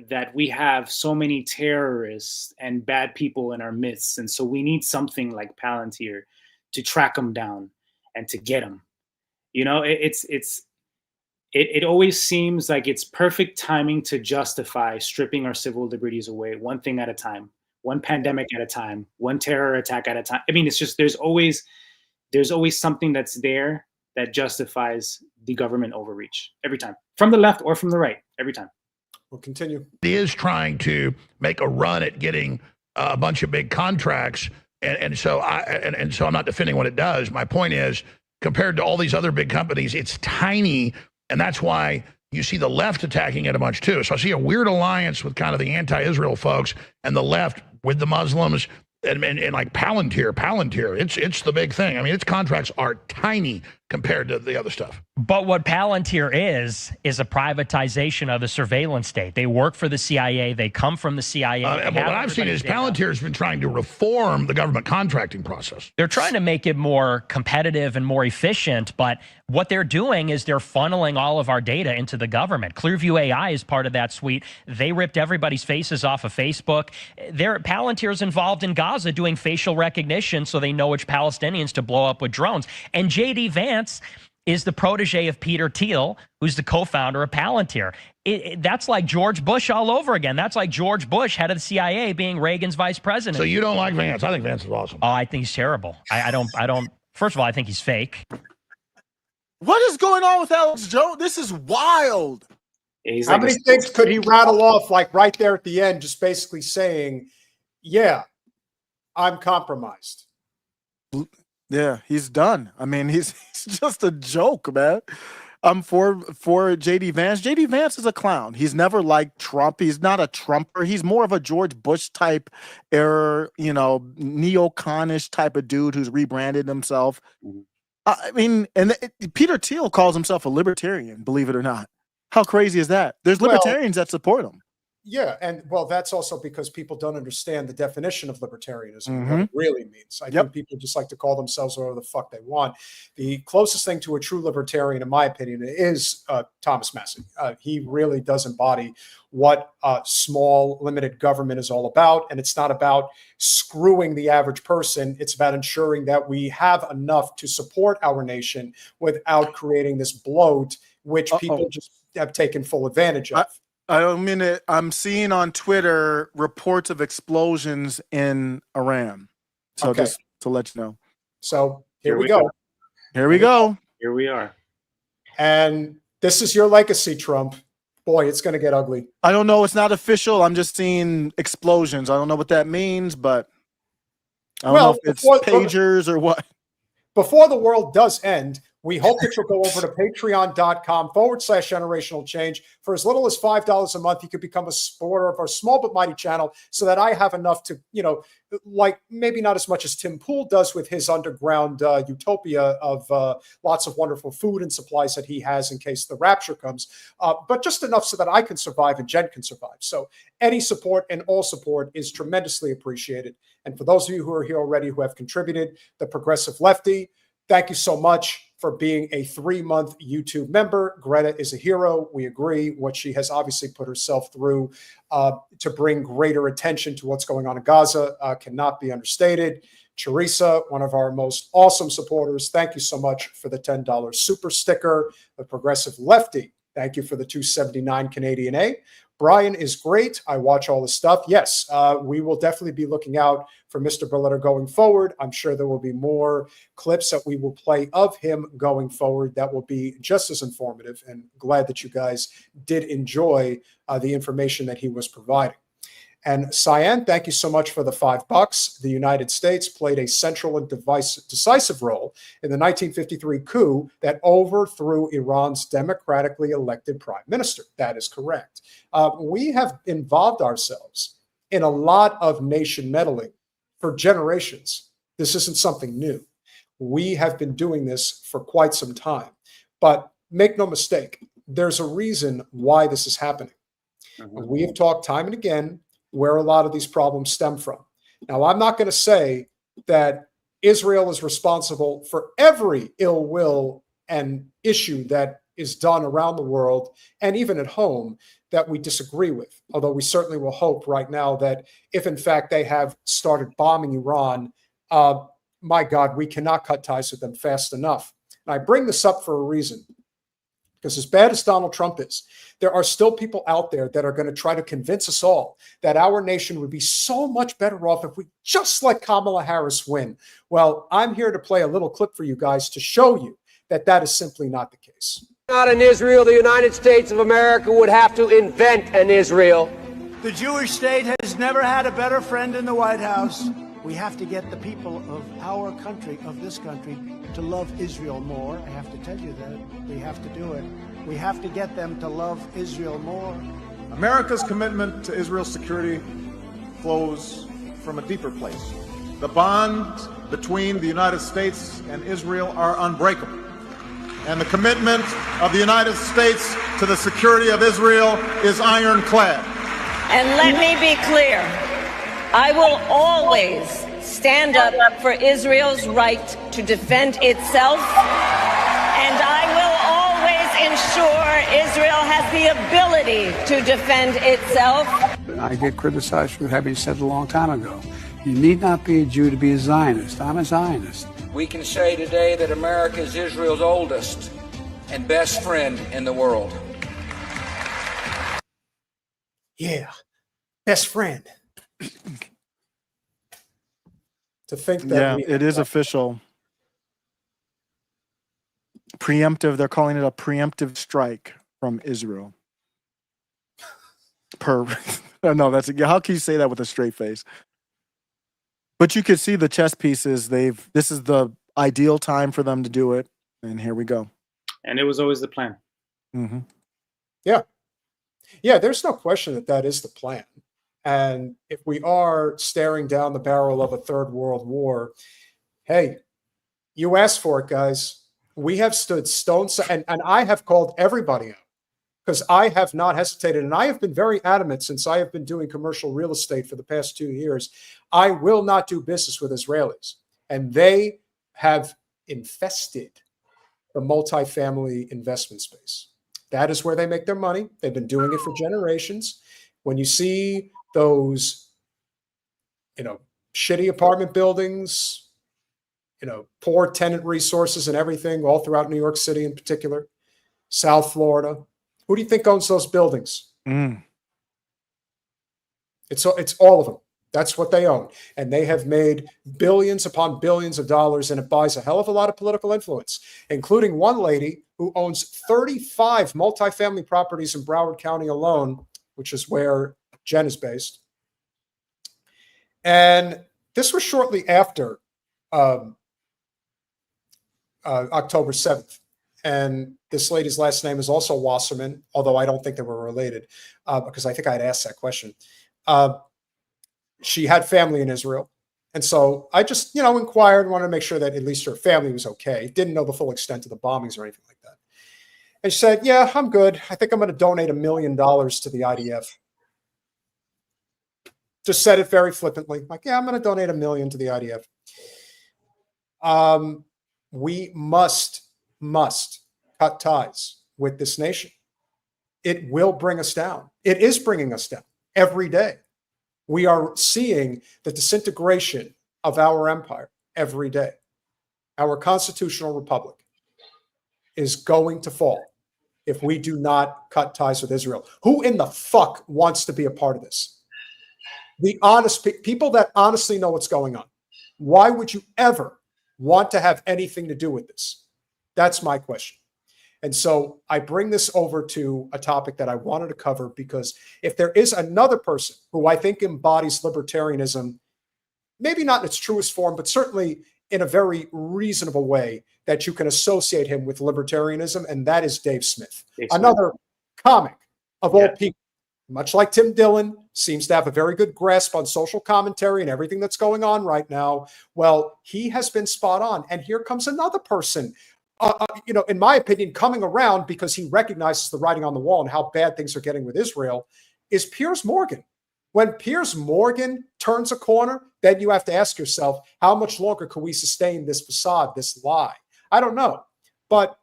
that we have so many terrorists and bad people in our midst. And so we need something like Palantir to track them down and to get them. It always seems like it's perfect timing to justify stripping our civil liberties away, one thing at a time, one pandemic at a time, one terror attack at a time. I mean, it's just, there's always something that's there that justifies the government overreach every time, from the left or from the right, every time. We'll continue. He is trying to make a run at getting a bunch of big contracts. And so I'm not defending what it does. My point is, compared to all these other big companies, it's tiny. And that's why you see the left attacking it a bunch too. So I see a weird alliance with kind of the anti-Israel folks and the left with the Muslims and like Palantir. It's the big thing. I mean, its contracts are tiny compared to the other stuff. But what Palantir is a privatization of the surveillance state. They work for the CIA. They come from the CIA. But what I've seen is Palantir has been trying to reform the government contracting process. They're trying to make it more competitive and more efficient, but what they're doing is they're funneling all of our data into the government. Clearview AI is part of that suite. They ripped everybody's faces off of Facebook. Palantir's involved in Gaza doing facial recognition so they know which Palestinians to blow up with drones. And J.D. Vance is the protege of Peter Thiel, who's the co-founder of Palantir. That's like George Bush all over again. That's like George Bush, head of the CIA, being Reagan's vice president. So you don't like Vance? I think Vance is awesome. Oh, I think he's terrible. I don't. First of all, I think he's fake. What is going on with Alex Jones? This is wild. Yeah, How many things could he rattle off, like right there at the end, just basically saying, yeah, I'm compromised? Yeah, he's done. I mean, he's just a joke, man. I'm for JD Vance. JD Vance is a clown. He's never liked Trump. He's not a Trumper. He's more of a George Bush type era, neoconish type of dude who's rebranded himself. Mhm. I mean, and Peter Thiel calls himself a libertarian, believe it or not. How crazy is that? There's Well, libertarians that support him. Yeah, and well, that's also because people don't understand the definition of libertarianism, and what Mhm. it really means. I Yep. think people just like to call themselves whatever the fuck they want. The closest thing to a true libertarian, in my opinion, is Thomas Massey. He really does embody what small, limited government is all about, and it's not about screwing the average person. It's about ensuring that we have enough to support our nation without creating this bloat, which people just have taken full advantage of. I'm seeing on Twitter reports of explosions in Iran. So Okay. just to let you know. So here Here we we go. Here we go. Here we are. And this is your legacy, Trump. Boy, it's going to get ugly. I don't know. It's not official. I'm just seeing explosions. I don't know what that means, but I don't know if it's pagers or what. Before the world does end, we hope that you'll go over to patreon.com/generational change. For as little as $5 a month, you could become a supporter of our small but mighty channel so that I have enough to, like maybe not as much as Tim Pool does with his underground utopia of lots of wonderful food and supplies that he has in case the rapture comes, but just enough so that I can survive and Jen can survive. So any support and all support is tremendously appreciated. And for those of you who are here already who have contributed, the Progressive Lefty, thank you so much for being a 3-month YouTube member. Greta is a hero. We agree. What she has obviously put herself through to bring greater attention to what's going on in Gaza cannot be understated. Teresa, one of our most awesome supporters, thank you so much for the $10 super sticker. The Progressive Lefty, thank you for the $2.79 Canadian A. Brian is great. I watch all the stuff. Yes, we will definitely be looking out for Mr. Berliner going forward. I'm sure there will be more clips that we will play of him going forward that will be just as informative, and glad that you guys did enjoy the information that he was providing. And Cyan, thank you so much for the $5. The United States played a central and decisive role in the 1953 coup that overthrew Iran's democratically elected prime minister. That is correct. We have involved ourselves in a lot of nation meddling for generations. This isn't something new. We have been doing this for quite some time. But make no mistake, there's a reason why this is happening. We have talked time and again where a lot of these problems stem from. Now, I'm not going to say that Israel is responsible for every ill will and issue that is done around the world and even at home that we disagree with, although we certainly will hope right now that if in fact they have started bombing Iran, my God, we cannot cut ties with them fast enough. And I bring this up for a reason. Because as bad as Donald Trump is, there are still people out there that are going to try to convince us all that our nation would be so much better off if we just let Kamala Harris win. Well, I'm here to play a little clip for you guys to show you that that is simply not the case. Not an Israel, the United States of America would have to invent an Israel. The Jewish state has never had a better friend in the White House. We have to get the people of our country, of this country, to love Israel more. I have to tell you that. We have to do it. We have to get them to love Israel more. America's commitment to Israel's security flows from a deeper place. The bonds between the United States and Israel are unbreakable. And the commitment of the United States to the security of Israel is ironclad. And let me be clear. I will always stand up for Israel's right to defend itself, and I will always ensure Israel has the ability to defend itself. I get criticized for having said a long time ago, you need not be a Jew to be a Zionist. I'm a Zionist. We can say today that America is Israel's oldest and best friend in the world. Yeah, best friend. To think that it is official. Preemptive, they're calling it a preemptive strike from Israel. No, how can you say that with a straight face? But you could see the chess pieces. This is the ideal time for them to do it, and here we go. And it was always the plan. Mm-hmm. Yeah, there's no question that that is the plan. And if we are staring down the barrel of a third world war, hey, you asked for it, guys. We have stood stone, and I have called everybody out because I have not hesitated. And I have been very adamant since I have been doing commercial real estate for the past 2 years. I will not do business with Israelis. And they have infested the multifamily investment space. That is where they make their money. They've been doing it for generations. When you see those, shitty apartment buildings, poor tenant resources and everything all throughout New York City in particular, South Florida, who do you think owns those buildings? It's all of them. That's what they own. And they have made billions upon billions of dollars, and it buys a hell of a lot of political influence, including one lady who owns 35 multifamily properties in Broward County alone, which is where Jen is based. And this was shortly after October 7th. And this lady's last name is also Wasserman, although I don't think they were related because I think I had asked that question. She had family in Israel. And so I just, inquired, wanted to make sure that at least her family was okay. Didn't know the full extent of the bombings or anything like that. And she said, yeah, I'm good. I think I'm going to donate $1 million to the IDF. Just said it very flippantly. Like, yeah, I'm going to donate $1 million to the IDF. We must cut ties with this nation. It will bring us down. It is bringing us down every day. We are seeing the disintegration of our empire every day. Our constitutional republic is going to fall if we do not cut ties with Israel. Who in the fuck wants to be a part of this? The honest people that honestly know what's going on. Why would you ever want to have anything to do with this? That's my question. And so I bring this over to a topic that I wanted to cover because if there is another person who I think embodies libertarianism, maybe not in its truest form, but certainly in a very reasonable way that you can associate him with libertarianism, and that is Dave Smith. Another comic of all people, much like Tim Dillon, seems to have a very good grasp on social commentary and everything that's going on right now. Well, he has been spot on. And here comes another person, in my opinion, coming around because he recognizes the writing on the wall and how bad things are getting with Israel, is Piers Morgan. When Piers Morgan turns a corner, then you have to ask yourself, how much longer can we sustain this facade, this lie? I don't know. But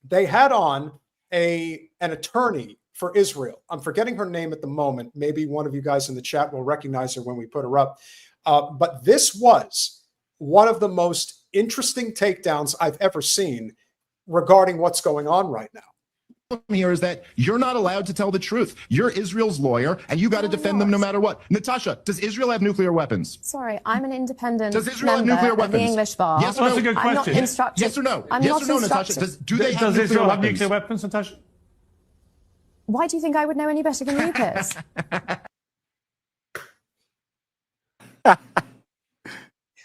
they had on an attorney for Israel. I'm forgetting her name at the moment. Maybe one of you guys in the chat will recognize her when we put her up. But this was one of the most interesting takedowns I've ever seen regarding what's going on right now. Here is that you're not allowed to tell the truth. You're Israel's lawyer, and you got to defend them no matter what. Natasha, does Israel have nuclear weapons? Sorry, I'm an independent Does Israel have member nuclear of weapons? the English bar. Yes or no? That's a good I'm not question. instructed. Yes or no? I'm Yes not or no, instructed. Natasha? Do they have Does nuclear Israel have weapons? nuclear weapons, Natasha? Why do you think I would know any better than you, Piers?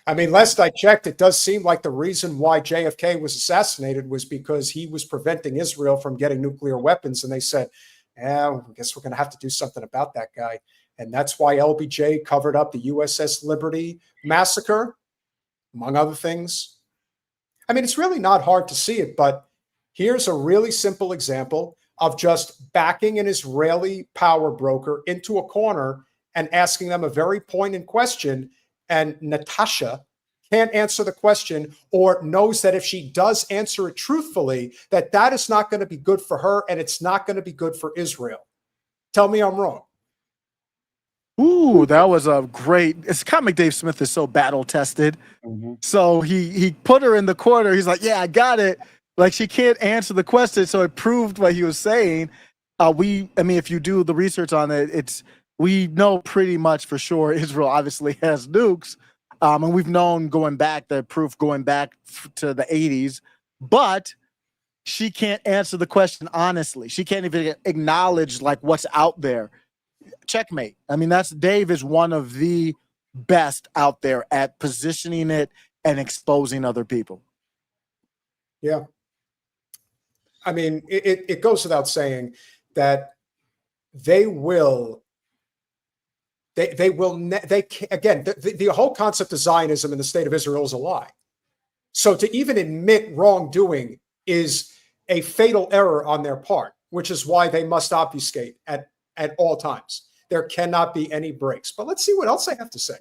I mean, last I checked, it does seem like the reason why JFK was assassinated was because he was preventing Israel from getting nuclear weapons. And they said, I guess we're going to have to do something about that guy. And that's why LBJ covered up the USS Liberty massacre, among other things. I mean, it's really not hard to see it, but here's a really simple example of just backing an Israeli power broker into a corner and asking them a very poignant question. And Natasha can't answer the question, or knows that if she does answer it truthfully, that is not going to be good for her and it's not going to be good for Israel. Tell me I'm wrong. Ooh, that was a great. It's comic. Dave Smith is so battle tested. So he put her in the corner. He's like, yeah, I got it. Like, she can't answer the question. So it proved what he was saying. If you do the research on it, we know pretty much for sure Israel obviously has nukes. And we've known going back to the 80s, but she can't answer the question honestly. She can't even acknowledge like what's out there. Checkmate. I mean, Dave is one of the best out there at positioning it and exposing other people. Yeah. I mean, it goes without saying that they will. Again, the whole concept of Zionism in the state of Israel is a lie. So to even admit wrongdoing is a fatal error on their part, which is why they must obfuscate at all times. There cannot be any breaks. But let's see what else I have to say.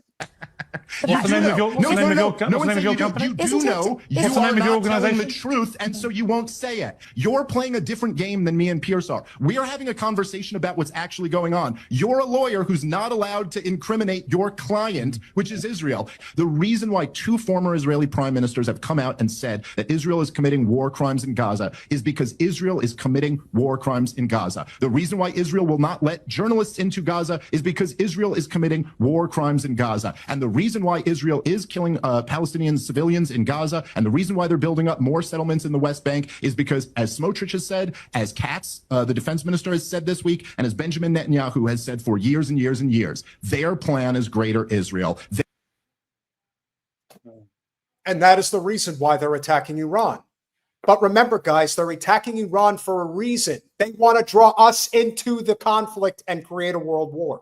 What's the name of your company? You do know you are not telling the truth, and so you won't say it. You're playing a different game than me and Pierce are. We are having a conversation about what's actually going on. You're a lawyer who's not allowed to incriminate your client, which is Israel. The reason why 2 former Israeli prime ministers have come out and said that Israel is committing war crimes in Gaza is because Israel is committing war crimes in Gaza. The reason why Israel will not let journalists into Gaza is because Israel is committing war crimes in Gaza. And the reason why Israel is killing Palestinian civilians in Gaza, and the reason why they're building up more settlements in the West Bank is because, as Smotrich has said, as Katz, the defense minister, has said this week, and as Benjamin Netanyahu has said for years and years and years, their plan is greater Israel. And that is the reason why they're attacking Iran. But remember, guys, they're attacking Iran for a reason. They want to draw us into the conflict and create a world war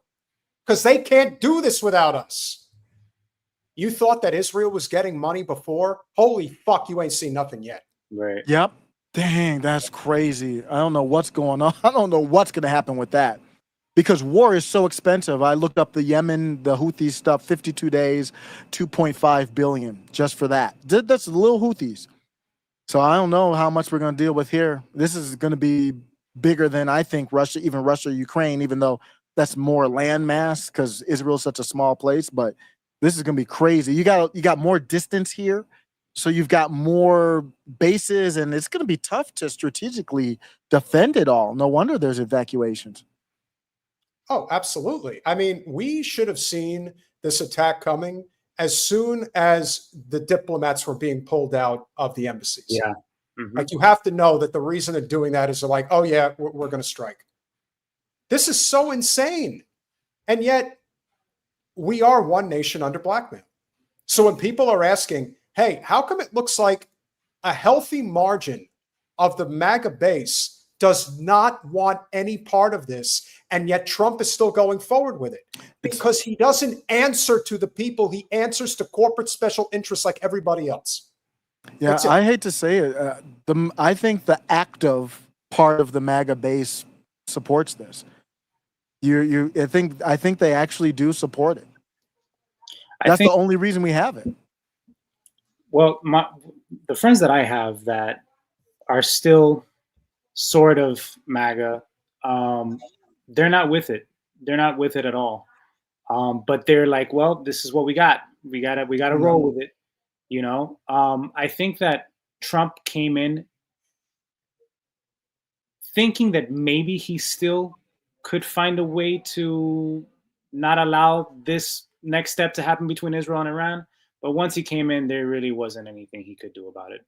because they can't do this without us. You thought that Israel was getting money before? Holy fuck, you ain't seen nothing yet. Right. Yep. Dang, that's crazy. I don't know what's going on. I don't know what's going to happen with that because war is so expensive. I looked up the Yemen, the Houthis stuff, 52 days, 2.5 billion just for that. That's the little Houthis. So I don't know how much we're going to deal with here. This is going to be bigger than I think Russia, Ukraine, even though that's more land mass because Israel's such a small place. But this is going to be crazy. You got more distance here. So you've got more bases, and it's going to be tough to strategically defend it all. No wonder there's evacuations. Oh, absolutely. I mean, we should have seen this attack coming as soon as the diplomats were being pulled out of the embassies. Yeah. Like, you have to know that the reason they're doing that is they're like, oh, yeah, we're going to strike. This is so insane. And yet we are one nation under blackmail. So when people are asking, hey, how come it looks like a healthy margin of the MAGA base does not want any part of this, and yet Trump is still going forward with it? Because he doesn't answer to the people. He answers to corporate special interests like everybody else. Yeah, I hate to say it. I think the active part of the MAGA base supports this. I think they actually do support it. That's the only reason we have it. Well, the friends that I have that are still sort of MAGA, they're not with it. They're not with it at all. But they're like, well, this is what we got. We gotta roll with it. You know, I think that Trump came in thinking that maybe he still could find a way to not allow this next step to happen between Israel and Iran. But once he came in, there really wasn't anything he could do about it.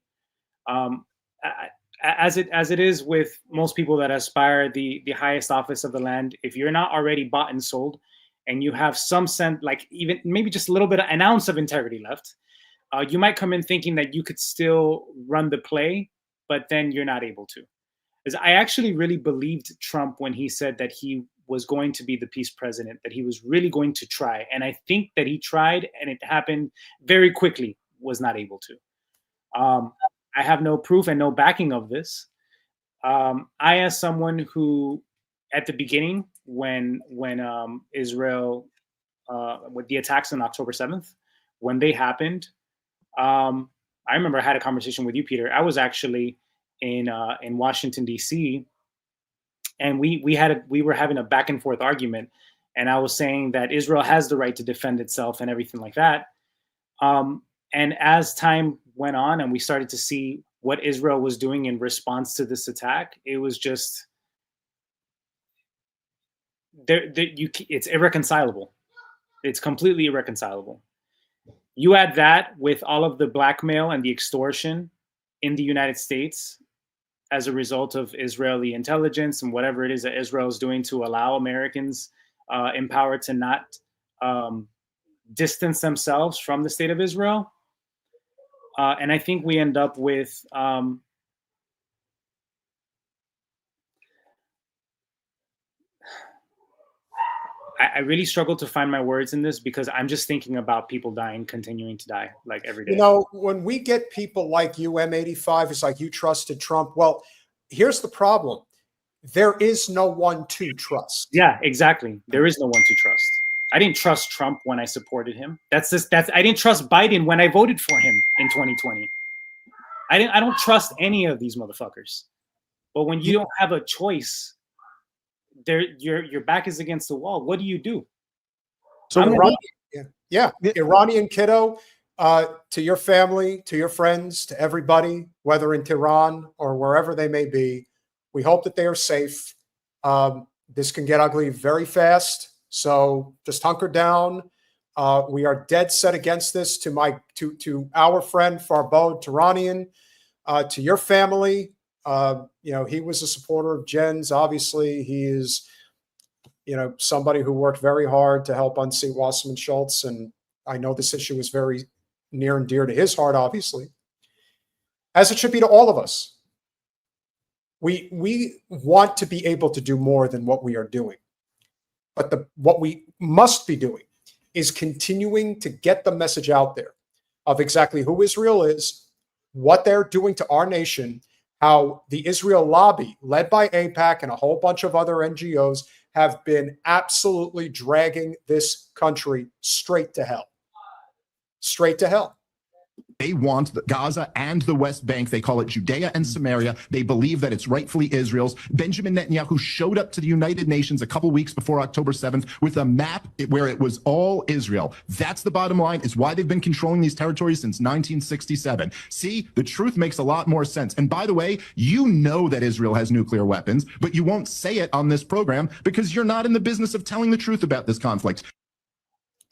As it is with most people that aspire the highest office of the land, if you're not already bought and sold, and you have some sense, like even maybe just a little bit, an ounce of integrity left, you might come in thinking that you could still run the play, but then you're not able to. Because I actually really believed Trump when he said that he was going to be the peace president, that he was really going to try. And I think that he tried, and it happened very quickly, was not able to. I have no proof and no backing of this. I, as someone who, at the beginning, when Israel, with the attacks on October 7th, when they happened, I remember I had a conversation with you, Peter. I was actually in Washington, D.C., and we were having a back and forth argument, and I was saying that Israel has the right to defend itself and everything like that. And as time went on and we started to see what Israel was doing in response to this attack, it was just it's irreconcilable. It's completely irreconcilable. You add that with all of the blackmail and the extortion in the United States as a result of Israeli intelligence and whatever it is that Israel is doing to allow Americans in power to not distance themselves from the state of Israel. And I think we end up with I really struggle to find my words in this because I'm just thinking about people dying, continuing to die like every day. You know, when we get people like you, M85, it's like you trusted Trump. Well, here's the problem. There is no one to trust. Yeah, exactly. There is no one to trust. I didn't trust Trump when I supported him. I didn't trust Biden when I voted for him in 2020. I don't trust any of these motherfuckers. But when you don't have a choice, your back is against the wall. What do you do? So Iranian kiddo, to your family, to your friends, to everybody, whether in Tehran or wherever they may be, we hope that they are safe. This can get ugly very fast. So just hunker down. We are dead set against this. To our friend Farbod Tehranian, to your family, he was a supporter of Jen's. Obviously, he is, somebody who worked very hard to help unseat Wasserman Schultz, and I know this issue is very near and dear to his heart, obviously, as it should be to all of us. We want to be able to do more than what we are doing. But what we must be doing is continuing to get the message out there of exactly who Israel is, what they're doing to our nation, how the Israel lobby, led by AIPAC and a whole bunch of other NGOs, have been absolutely dragging this country straight to hell. Straight to hell. They want Gaza and the West Bank. They call it Judea and Samaria. They believe that it's rightfully Israel's. Benjamin Netanyahu showed up to the United Nations a couple weeks before October 7th with a map where it was all Israel. That's the bottom line, is why they've been controlling these territories since 1967. See, the truth makes a lot more sense. And by the way, you know that Israel has nuclear weapons, but you won't say it on this program because you're not in the business of telling the truth about this conflict.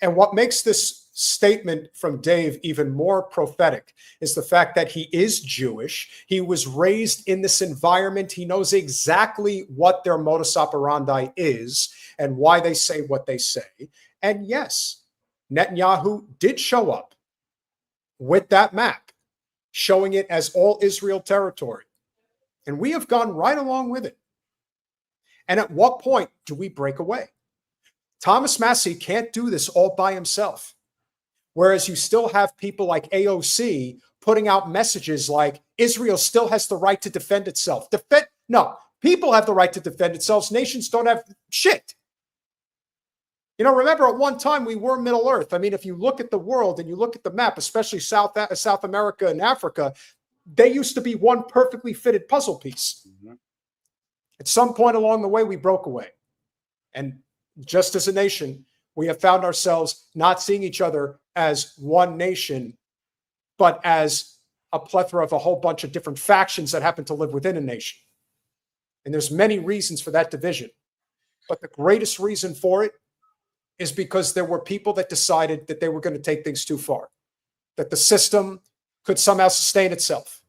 And what makes this statement from Dave even more prophetic is the fact that he is Jewish. He was raised in this environment. He knows exactly what their modus operandi is and why they say what they say. And yes, Netanyahu did show up with that map, showing it as all Israel territory. And we have gone right along with it. And at what point do we break away? Thomas Massie can't do this all by himself. Whereas you still have people like AOC putting out messages like Israel still has the right to defend itself. No, people have the right to defend themselves. Nations don't have shit. Remember at one time we were Middle Earth. I mean, if you look at the world and you look at the map, especially South America and Africa, they used to be one perfectly fitted puzzle piece. Mm-hmm. At some point along the way, we broke away. And just as a nation, we have found ourselves not seeing each other as one nation, but as a plethora of a whole bunch of different factions that happen to live within a nation. And there's many reasons for that division. But the greatest reason for it is because there were people that decided that they were going to take things too far, that the system could somehow sustain itself.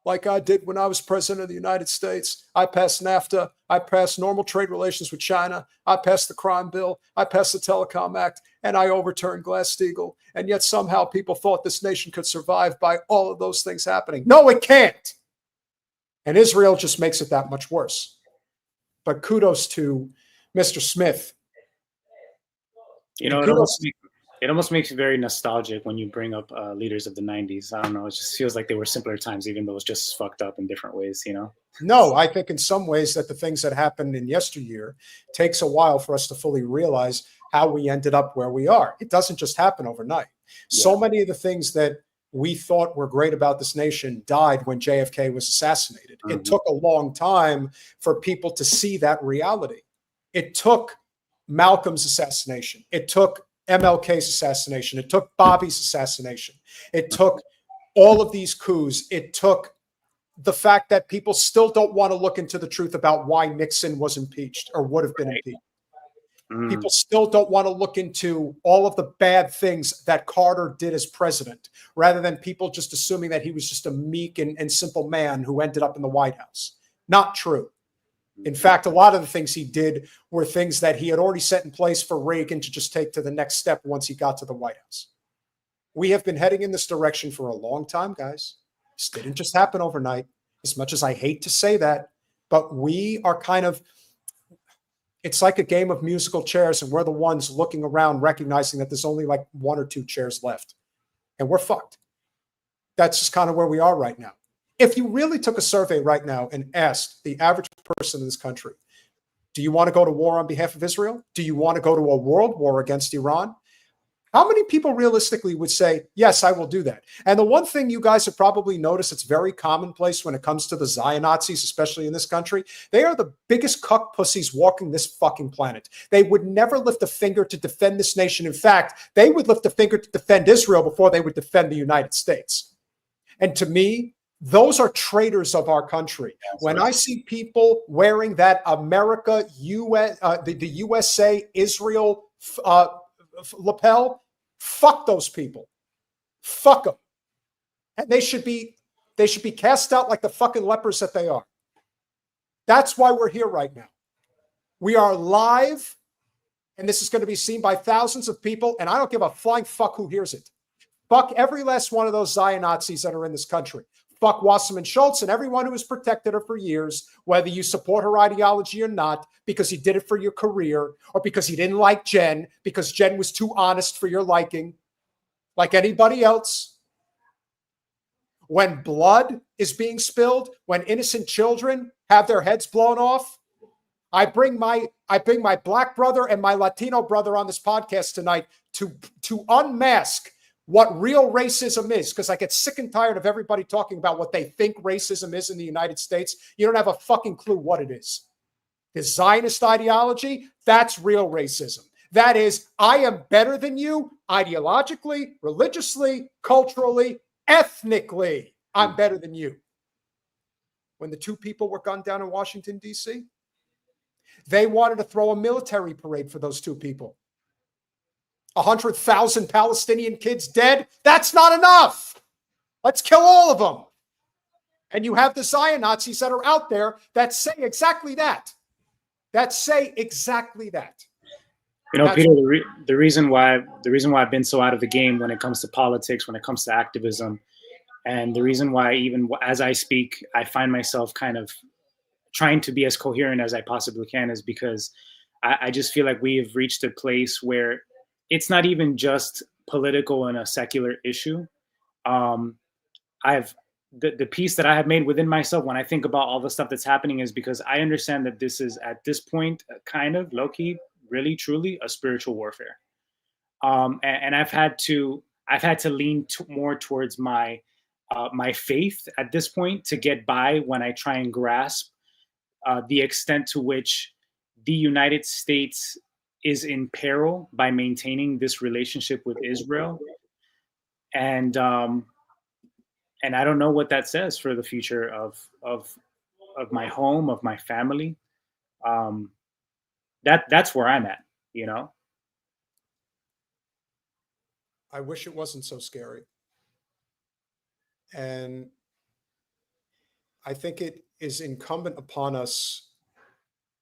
Like I did when I was president of the United States. I passed NAFTA. I passed normal trade relations with China. I passed the crime bill. I passed the Telecom Act, and I overturned Glass-Steagall. And yet somehow people thought this nation could survive by all of those things happening. No, it can't. And Israel just makes it that much worse. But kudos to Mr. Smith. It almost makes you very nostalgic when you bring up leaders of the 90s. I don't know. It just feels like they were simpler times, even though it's just fucked up in different ways, No, I think in some ways that the things that happened in yesteryear takes a while for us to fully realize how we ended up where we are. It doesn't just happen overnight. Yeah. So many of the things that we thought were great about this nation died when JFK was assassinated. Mm-hmm. It took a long time for people to see that reality. It took Malcolm's assassination. It took MLK's assassination. It took Bobby's assassination. It took all of these coups. It took the fact that people still don't want to look into the truth about why Nixon was impeached or would have been impeached. People still don't want to look into all of the bad things that Carter did as president, rather than people just assuming that he was just a meek and simple man who ended up in the White House. Not true. In fact, a lot of the things he did were things that he had already set in place for Reagan to just take to the next step once he got to the White House. We have been heading in this direction for a long time, guys. This didn't just happen overnight, as much as I hate to say that, but we are kind of, It's like a game of musical chairs, and we're the ones looking around recognizing that there's only like 1 or 2 chairs left, and we're fucked. That's just kind of where we are right now. If you really took a survey right now and asked the average person in this country, do you want to go to war on behalf of Israel? Do you want to go to a world war against Iran? How many people realistically would say, yes, I will do that? And the one thing you guys have probably noticed, it's very commonplace when it comes to the Zion-Nazis, especially in this country. They are the biggest cuck pussies walking this fucking planet. They would never lift a finger to defend this nation. In fact, they would lift a finger to defend Israel before they would defend the United States. And to me, those are traitors of our country. When I see people wearing that America, the USA, Israel lapel, fuck those people. Fuck them. And they should be cast out like the fucking lepers that they are. That's why we're here right now. We are live, and this is going to be seen by thousands of people, and I don't give a flying fuck who hears it. Fuck every last one of those Zion Nazis that are in this country. Fuck Wasserman Schultz and everyone who has protected her for years, whether you support her ideology or not, because you did it for your career, or because you didn't like Jen, because Jen was too honest for your liking, like anybody else. When blood is being spilled, when innocent children have their heads blown off, I bring my black brother and my Latino brother on this podcast tonight to unmask what real racism is, because I get sick and tired of everybody talking about what they think racism is in the United States. You don't have a fucking clue what it is. The Zionist ideology, that's real racism. That is, I am better than you ideologically, religiously, culturally, ethnically. I'm better than you. When the 2 people were gunned down in Washington, D.C., they wanted to throw a military parade for those 2 people. 100,000 Palestinian kids dead. That's not enough. Let's kill all of them. And you have the Zion Nazis that are out there that say exactly that. You know, Peter, the reason why I've been so out of the game when it comes to politics, when it comes to activism, and the reason why even as I speak, I find myself kind of trying to be as coherent as I possibly can, is because I just feel like we have reached a place where it's not even just political and a secular issue. The peace that I have made within myself when I think about all the stuff that's happening is because I understand that this is, at this point, kind of low-key, really, truly a spiritual warfare. And I've had to lean more towards my faith at this point to get by when I try and grasp the extent to which the United States is in peril by maintaining this relationship with Israel. And I don't know what that says for the future of my home, of my family. That's where I'm at, you know? I wish it wasn't so scary. And I think it is incumbent upon us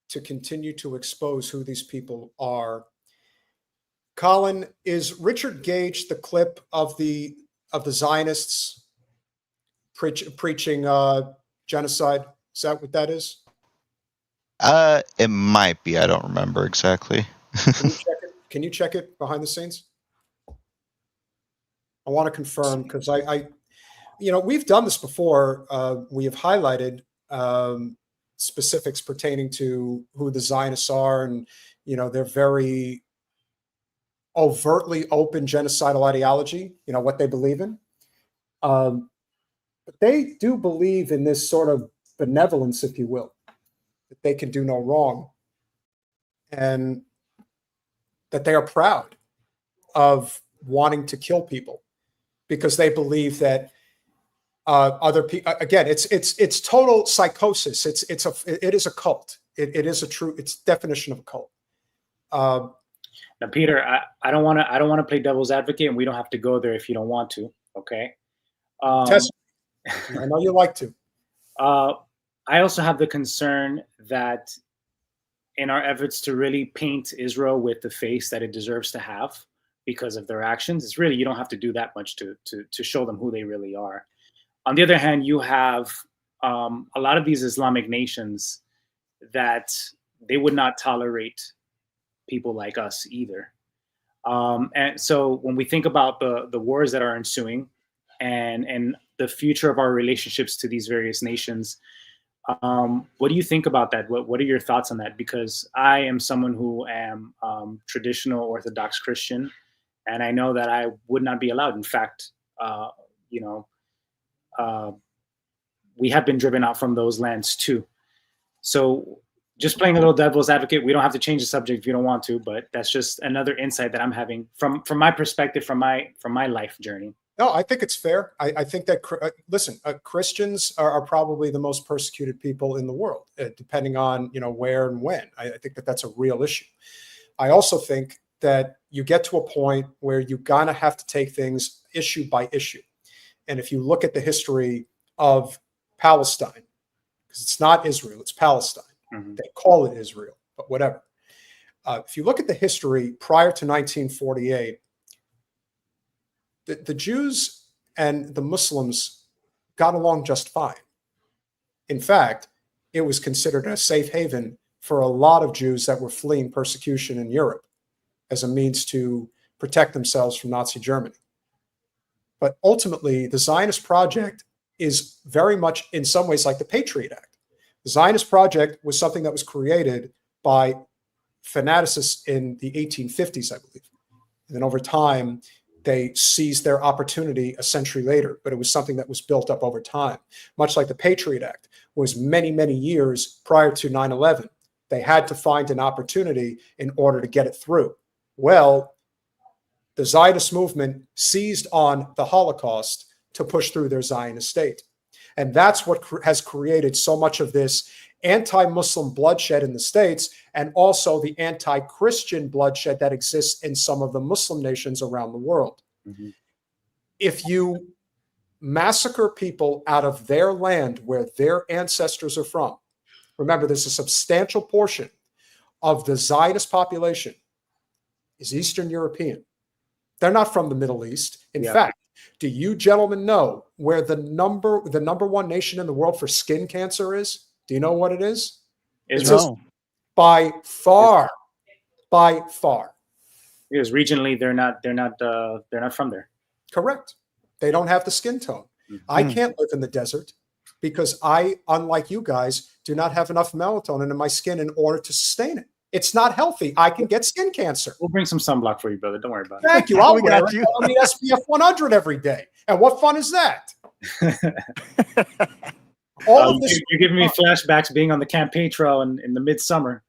to continue to expose who these people are. Colin, is Richard Gage the clip of the Zionists preaching genocide? Is that what that is? It might be. I don't remember exactly. Can you check it behind the scenes? I want to confirm, because I we've done this before. We have highlighted specifics pertaining to who the Zionists are, and they're very overtly open genocidal ideology, what they believe in. But they do believe in this sort of benevolence, if you will, that they can do no wrong, and that they are proud of wanting to kill people because they believe that other people, again, it's total psychosis. It is a cult. It is it's definition of a cult. Now, Peter, I don't want to play devil's advocate, and we don't have to go there if you don't want to. Okay. Test me. I know you like to. I also have the concern that in our efforts to really paint Israel with the face that it deserves to have because of their actions, it's really, you don't have to do that much to show them who they really are. On the other hand, you have a lot of these Islamic nations that they would not tolerate people like us either. And so when we think about the wars that are ensuing and the future of our relationships to these various nations, what do you think about that? What are your thoughts on that? Because I am someone who am traditional Orthodox Christian, and I know that I would not be allowed. In fact, we have been driven out from those lands too. So just playing a little devil's advocate, we don't have to change the subject if you don't want to, but that's just another insight that I'm having from my perspective, from my life journey. No, I think it's fair. I think that, listen, Christians are probably the most persecuted people in the world, depending on, where and when. I think that that's a real issue. I also think that you get to a point where you're going to have to take things issue by issue. And if you look at the history of Palestine, because it's not Israel, it's Palestine. Mm-hmm. They call it Israel, but whatever. If you look at the history prior to 1948, the Jews and the Muslims got along just fine. In fact, it was considered a safe haven for a lot of Jews that were fleeing persecution in Europe as a means to protect themselves from Nazi Germany. But ultimately, the Zionist project is very much in some ways like the Patriot Act. The Zionist project was something that was created by fanaticists in the 1850s, I believe. And then over time, they seized their opportunity a century later, but it was something that was built up over time. Much like the Patriot Act was many, many years prior to 9/11. They had to find an opportunity in order to get it through. Well, the Zionist movement seized on the Holocaust to push through their Zionist state. And that's what has created so much of this anti-Muslim bloodshed in the States, and also the anti-Christian bloodshed that exists in some of the Muslim nations around the world. Mm-hmm. If you massacre people out of their land where their ancestors are from, remember, there's a substantial portion of the Zionist population is Eastern European. They're not from the Middle East. In fact, do you gentlemen know where the number one nation in the world for skin cancer is? Do you know what it is? Israel. By far. Because regionally, they're not from there. Correct. They don't have the skin tone. Mm-hmm. I can't live in the desert because I, unlike you guys, do not have enough melatonin in my skin in order to sustain it. It's not healthy. I can get skin cancer. We'll bring some sunblock for you, brother. Don't worry about it. Thank you. I'll wear it. I mean, SPF 100 every day. And what fun is that? You're giving me flashbacks being on the campaign trail in the midsummer.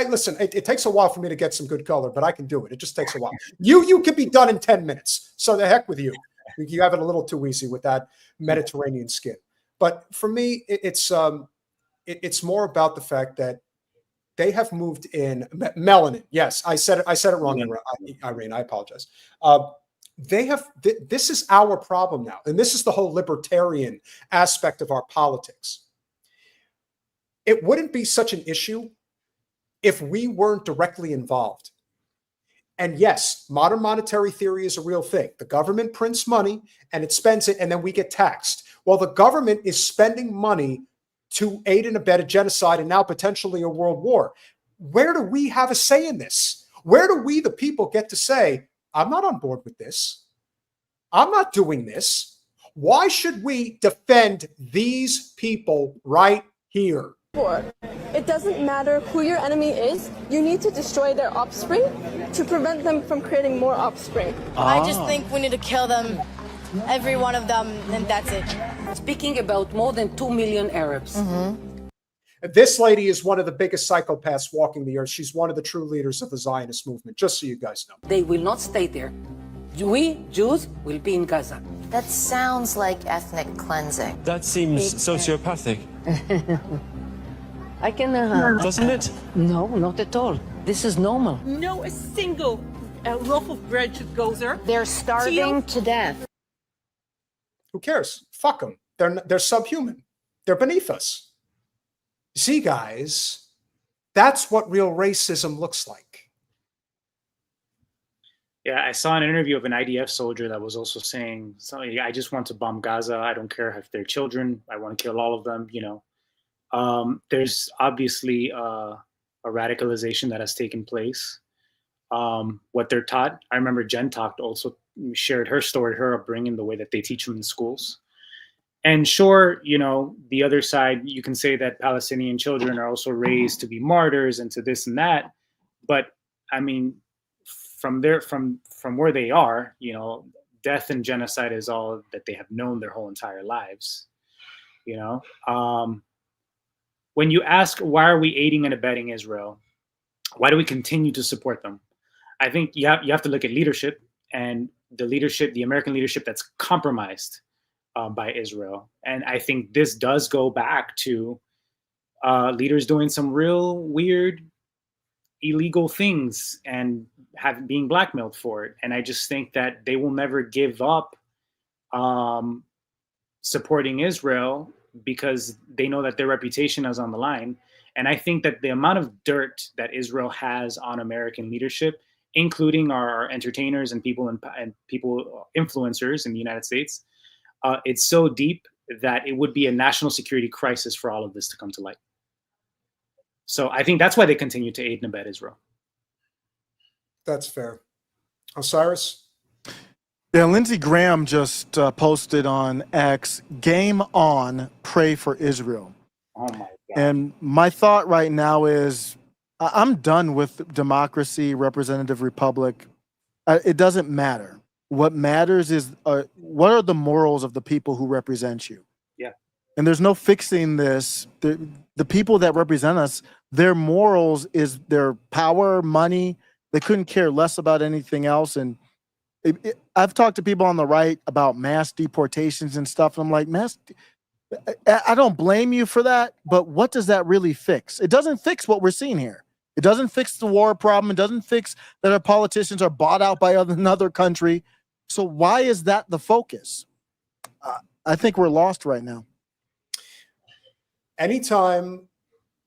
Listen, it takes a while for me to get some good color, but I can do it. It just takes a while. You can be done in 10 minutes. So the heck with you. You have it a little too easy with that Mediterranean skin. But for me, it's more about the fact that they have moved in melanin. Yes, I said it wrong, Irene. I apologize. This is our problem now. And this is the whole libertarian aspect of our politics. It wouldn't be such an issue if we weren't directly involved. And yes, modern monetary theory is a real thing. The government prints money and it spends it, and then we get taxed. Well, the government is spending money to aid and abet a genocide and now potentially a world war. Where do we have a say in this? Where do we, the people, get to say, I'm not on board with this. I'm not doing this. Why should we defend these people right here? It doesn't matter who your enemy is. You need to destroy their offspring to prevent them from creating more offspring. I just think we need to kill them, every one of them, and that's it. Speaking about more than 2 million Arabs. Mm-hmm. This lady is one of the biggest psychopaths walking the earth. She's one of the true leaders of the Zionist movement, just so you guys know. They will not stay there. We, Jews, will be in Gaza. That sounds like ethnic cleansing. That seems sociopathic. I can... Doesn't it? No, not at all. This is normal. No, a single loaf of bread should go there. They're starving to death. Who cares? Fuck them. They're subhuman. They're beneath us. See, guys, that's what real racism looks like. Yeah, I saw an interview of an IDF soldier that was also saying, I just want to bomb Gaza. I don't care if they're children. I want to kill all of them, There's obviously a radicalization that has taken place. What they're taught, I remember Jen also shared her story, her upbringing, the way that they teach them in schools. And sure, the other side, you can say that Palestinian children are also raised to be martyrs and to this and that. But I mean, from where they are, death and genocide is all that they have known their whole entire lives. When you ask, why are we aiding and abetting Israel? Why do we continue to support them? I think you have to look at leadership, and the American leadership that's compromised by Israel. And I think this does go back to leaders doing some real weird, illegal things and being blackmailed for it. And I just think that they will never give up supporting Israel because they know that their reputation is on the line. And I think that the amount of dirt that Israel has on American leadership, including our entertainers and people influencers in the United States, it's so deep that it would be a national security crisis for all of this to come to light. So I think that's why they continue to aid and abet Israel. That's fair. Osiris? Yeah, Lindsey Graham just posted on X, "Game on, pray for Israel." Oh my God. And my thought right now is I'm done with democracy, representative republic. It doesn't matter. What matters is what are the morals of the people who represent you? Yeah. And there's no fixing this. The people that represent us, their morals is their power, money. They couldn't care less about anything else. And I've talked to people on the right about mass deportations and stuff. And I'm like, I don't blame you for that, but what does that really fix? It doesn't fix what we're seeing here. It doesn't fix the war problem. It doesn't fix that our politicians are bought out by another country. So why is that the focus? I think we're lost right now. Anytime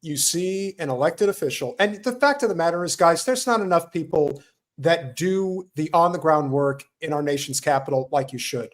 you see an elected official, and the fact of the matter is, guys, there's not enough people that do the on-the-ground work in our nation's capital like you should.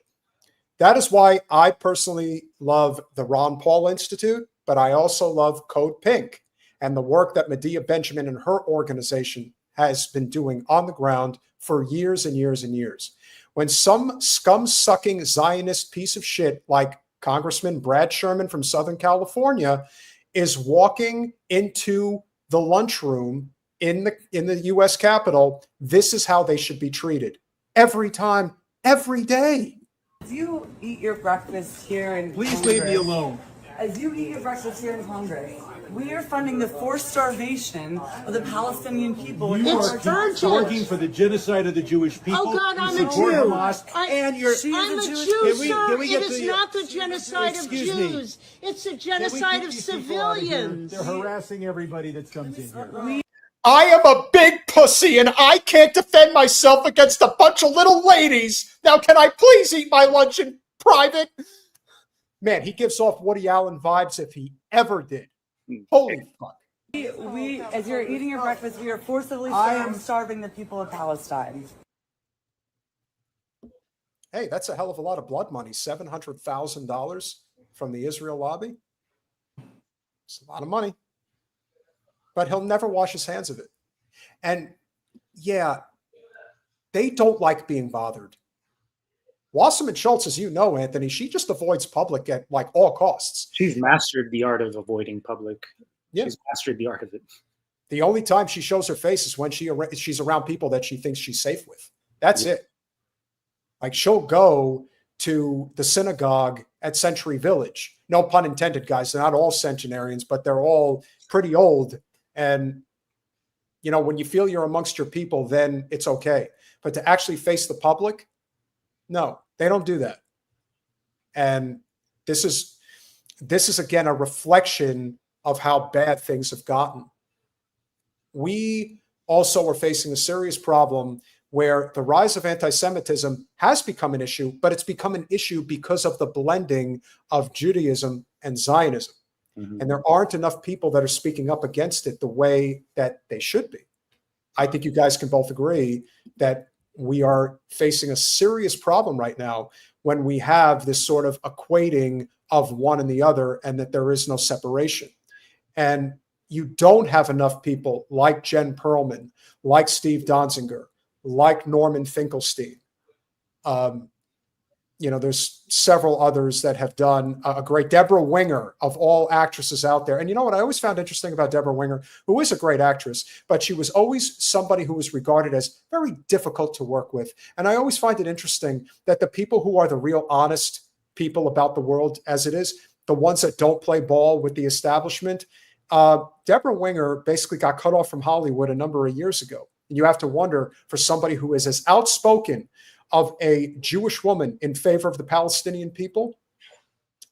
That is why I personally love the Ron Paul Institute, but I also love Code Pink and the work that Medea Benjamin and her organization has been doing on the ground for years and years and years. When some scum-sucking Zionist piece of shit like Congressman Brad Sherman from Southern California is walking into the lunchroom in the U.S. Capitol, this is how they should be treated. Every time, every day. As you eat your breakfast here in Please leave me alone. As you eat your breakfast here in Congress, we are funding the forced starvation of the Palestinian people. You are working for the genocide of the Jewish people. Oh God, I'm You a support Jew. Hamas, and you're. I'm a Jew, sir. It is not the genocide of Jews. It's the genocide of civilians. They're harassing everybody that comes in here. I am a big pussy and I can't defend myself against a bunch of little ladies. Now, can I please eat my lunch in private? Man, he gives off Woody Allen vibes if he ever did. Holy fuck. We, as you're eating your breakfast, we are forcibly starving the people of Palestine. Hey, that's a hell of a lot of blood money. $700,000 from the Israel lobby. It's a lot of money. But he'll never wash his hands of it. And yeah, they don't like being bothered. Wasserman Schultz, as you know, Anthony, she just avoids public at like all costs. She's mastered the art of avoiding public. Yeah. She's mastered the art of it. The only time she shows her face is when she's around people that she thinks she's safe with. That's it. Like she'll go to the synagogue at Century Village. No pun intended, guys. They're not all centenarians, but they're all pretty old. And, you know, when you feel you're amongst your people, then it's okay. But to actually face the public, no, they don't do that. And this is again, a reflection of how bad things have gotten. We also are facing a serious problem where the rise of anti-Semitism has become an issue, but it's become an issue because of the blending of Judaism and Zionism. Mm-hmm. And there aren't enough people that are speaking up against it the way that they should be. I think you guys can both agree that we are facing a serious problem right now when we have this sort of equating of one and the other, and that there is no separation. And you don't have enough people like Jen Perlman, like Steve Donziger, like Norman Finkelstein. There's several others that have done a great. Deborah Winger, of all actresses out there. And you know what I always found interesting about Deborah Winger, who is a great actress, but she was always somebody who was regarded as very difficult to work with. And I always find it interesting that the people who are the real honest people about the world as it is, the ones that don't play ball with the establishment, Deborah Winger basically got cut off from Hollywood a number of years ago. And you have to wonder, for somebody who is as outspoken of a Jewish woman in favor of the Palestinian people,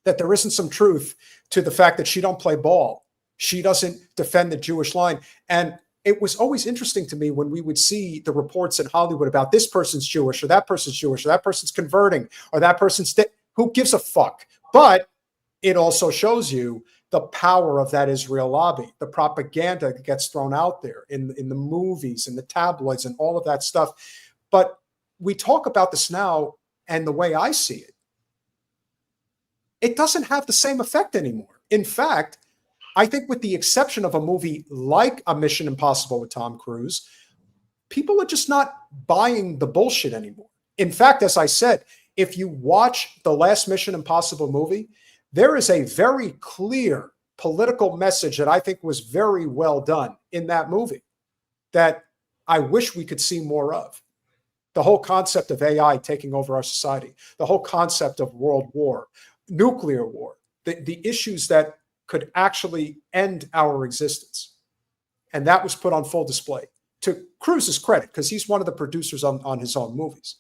that there isn't some truth to the fact that she don't play ball. She doesn't defend the Jewish line. And it was always interesting to me when we would see the reports in Hollywood about this person's Jewish, or that person's Jewish, or that person's converting, or that person's who gives a fuck? But it also shows you the power of that Israel lobby, the propaganda that gets thrown out there in the movies and the tabloids and all of that stuff. But we talk about this now, and the way I see it, it doesn't have the same effect anymore. In fact, I think with the exception of a movie like A Mission Impossible with Tom Cruise, people are just not buying the bullshit anymore. In fact, as I said, if you watch the last Mission Impossible movie, there is a very clear political message that I think was very well done in that movie that I wish we could see more of. The whole concept of AI taking over our society, the whole concept of world war, nuclear war, the issues that could actually end our existence. And that was put on full display, to Cruise's credit, because he's one of the producers on his own movies.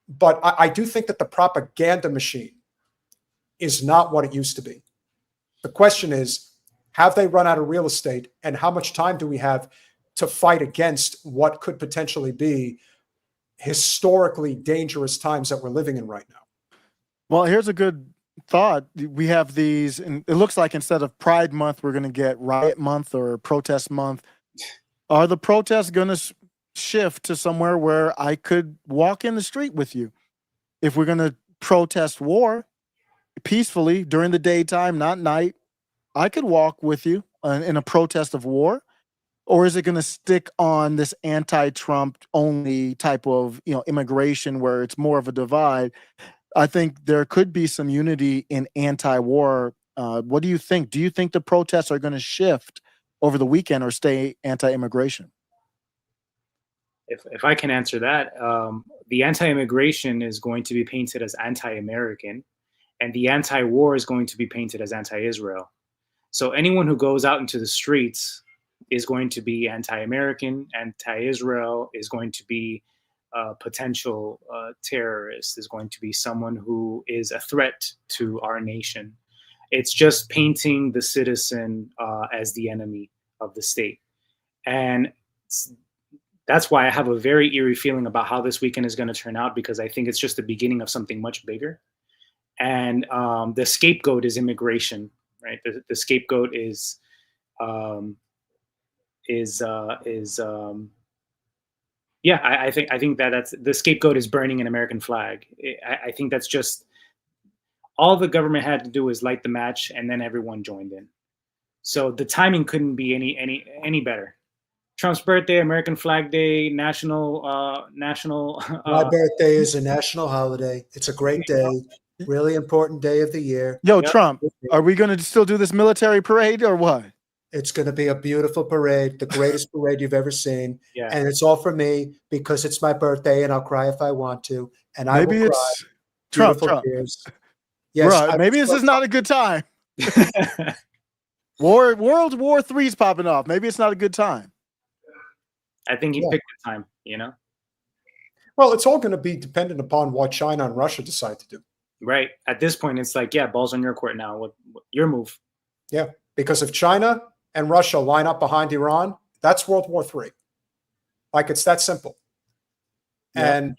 But I do think that the propaganda machine is not what it used to be. The question is, have they run out of real estate, and how much time do we have to fight against what could potentially be historically dangerous times that we're living in right now? Well, here's a good thought. We have these, and it looks like instead of Pride Month, we're going to get Riot Month or Protest Month. Are the protests going to shift to somewhere where I could walk in the street with you? If we're going to protest war peacefully during the daytime, not night, I could walk with you in a protest of war. Or is it going to stick on this anti-Trump only type of, immigration where it's more of a divide? I think there could be some unity in anti-war. What do you think? Do you think the protests are going to shift over the weekend or stay anti-immigration? If I can answer that, the anti-immigration is going to be painted as anti-American, and the anti-war is going to be painted as anti-Israel. So anyone who goes out into the streets is going to be anti-American, anti-Israel, is going to be a potential terrorist, is going to be someone who is a threat to our nation. It's just painting the citizen as the enemy of the state. And that's why I have a very eerie feeling about how this weekend is going to turn out, because I think it's just the beginning of something much bigger. And the scapegoat is immigration, right? The scapegoat is I think that's the scapegoat is burning an American flag. I think that's just all the government had to do is light the match, and then everyone joined in. So the timing couldn't be any better. Trump's birthday, American Flag Day, national. My birthday is a national holiday. It's a great day, really important day of the year. Yo, Trump, are we going to still do this military parade or what? It's going to be a beautiful parade, the greatest parade you've ever seen. Yeah. And it's all for me because it's my birthday, and I'll cry if I want to. And maybe I will it's cry. Trump. Tears. Yes, right. Maybe this is not a good time. World War III is popping off. Maybe it's not a good time. I think he picked the time, Well, it's all going to be dependent upon what China and Russia decide to do. Right. At this point, it's like, ball's on your court now. What your move? Yeah, because if China and Russia line up behind Iran, that's World War III. Like, it's that simple. Yeah. And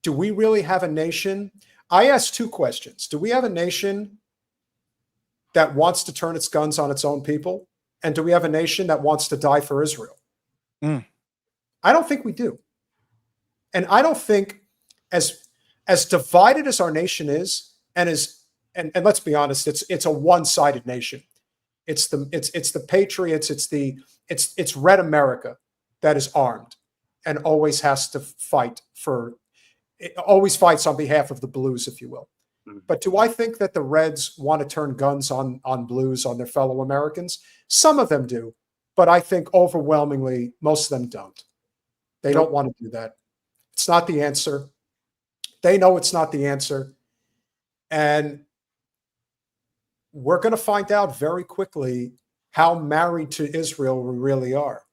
do we really have a nation? I asked two questions. Do we have a nation that wants to turn its guns on its own people? And do we have a nation that wants to die for Israel? I don't think we do. And I don't think as divided as our nation is, and let's be honest, it's a one-sided nation. It's the patriots, it's red America that is armed and always has to fight always fights on behalf of the blues, if you will. But do I think that the Reds want to turn guns on blues, on their fellow Americans? Some of them do, but I think overwhelmingly most of them don't. They don't want to do that. It's not the answer. They know it's not the answer. And we're going to find out very quickly how married to Israel we really are.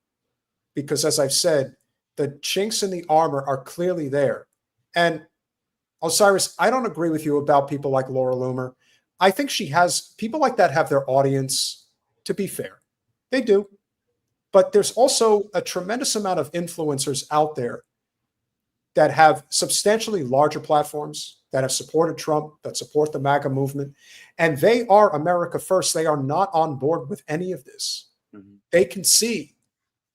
Because as I've said, the chinks in the armor are clearly there. And Osiris, I don't agree with you about people like Laura Loomer. I think people like that have their audience, to be fair. They do. But there's also a tremendous amount of influencers out there that have substantially larger platforms, that have supported Trump, that support the MAGA movement. And they are America first. They are not on board with any of this. Mm-hmm. They can see.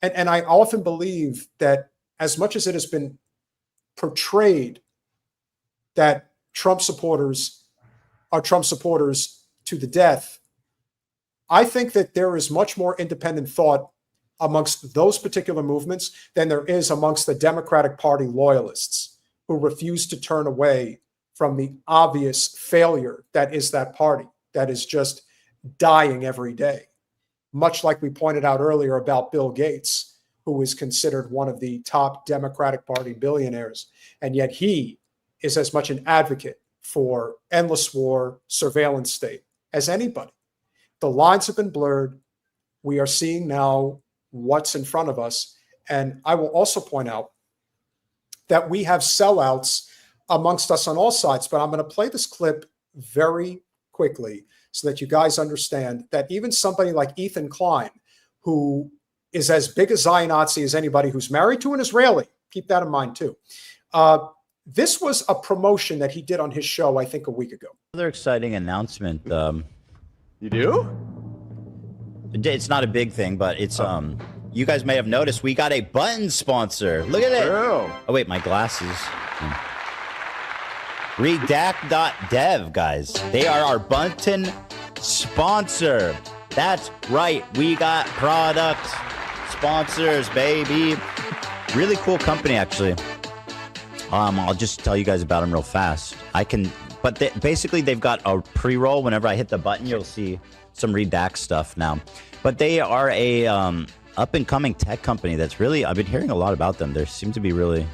And I often believe that as much as it has been portrayed that Trump supporters are Trump supporters to the death, I think that there is much more independent thought amongst those particular movements than there is amongst the Democratic Party loyalists who refuse to turn away from the obvious failure that is that party that is just dying every day. Much like we pointed out earlier about Bill Gates, who is considered one of the top Democratic Party billionaires, and yet he is as much an advocate for endless war, surveillance state as anybody. The lines have been blurred. We are seeing now what's in front of us. And I will also point out that we have sellouts amongst us on all sides, but I'm going to play this clip very quickly so that you guys understand that even somebody like Ethan Klein, who is as big a Zion-Nazi as anybody, who's married to an Israeli, keep that in mind too. This was a promotion that he did on his show, I think, a week ago. Another exciting announcement. You do? It's not a big thing, but it's you guys may have noticed we got a button sponsor. Look at it. Oh wait, my glasses. Redact.dev, guys. They are our button sponsor. That's right. We got product sponsors, baby. Really cool company, actually. I'll just tell you guys about them real fast. Basically they've got a pre-roll. Whenever I hit the button, you'll see some Redact stuff now. But they are a up-and-coming tech company that's really, I've been hearing a lot about them. They seem to be really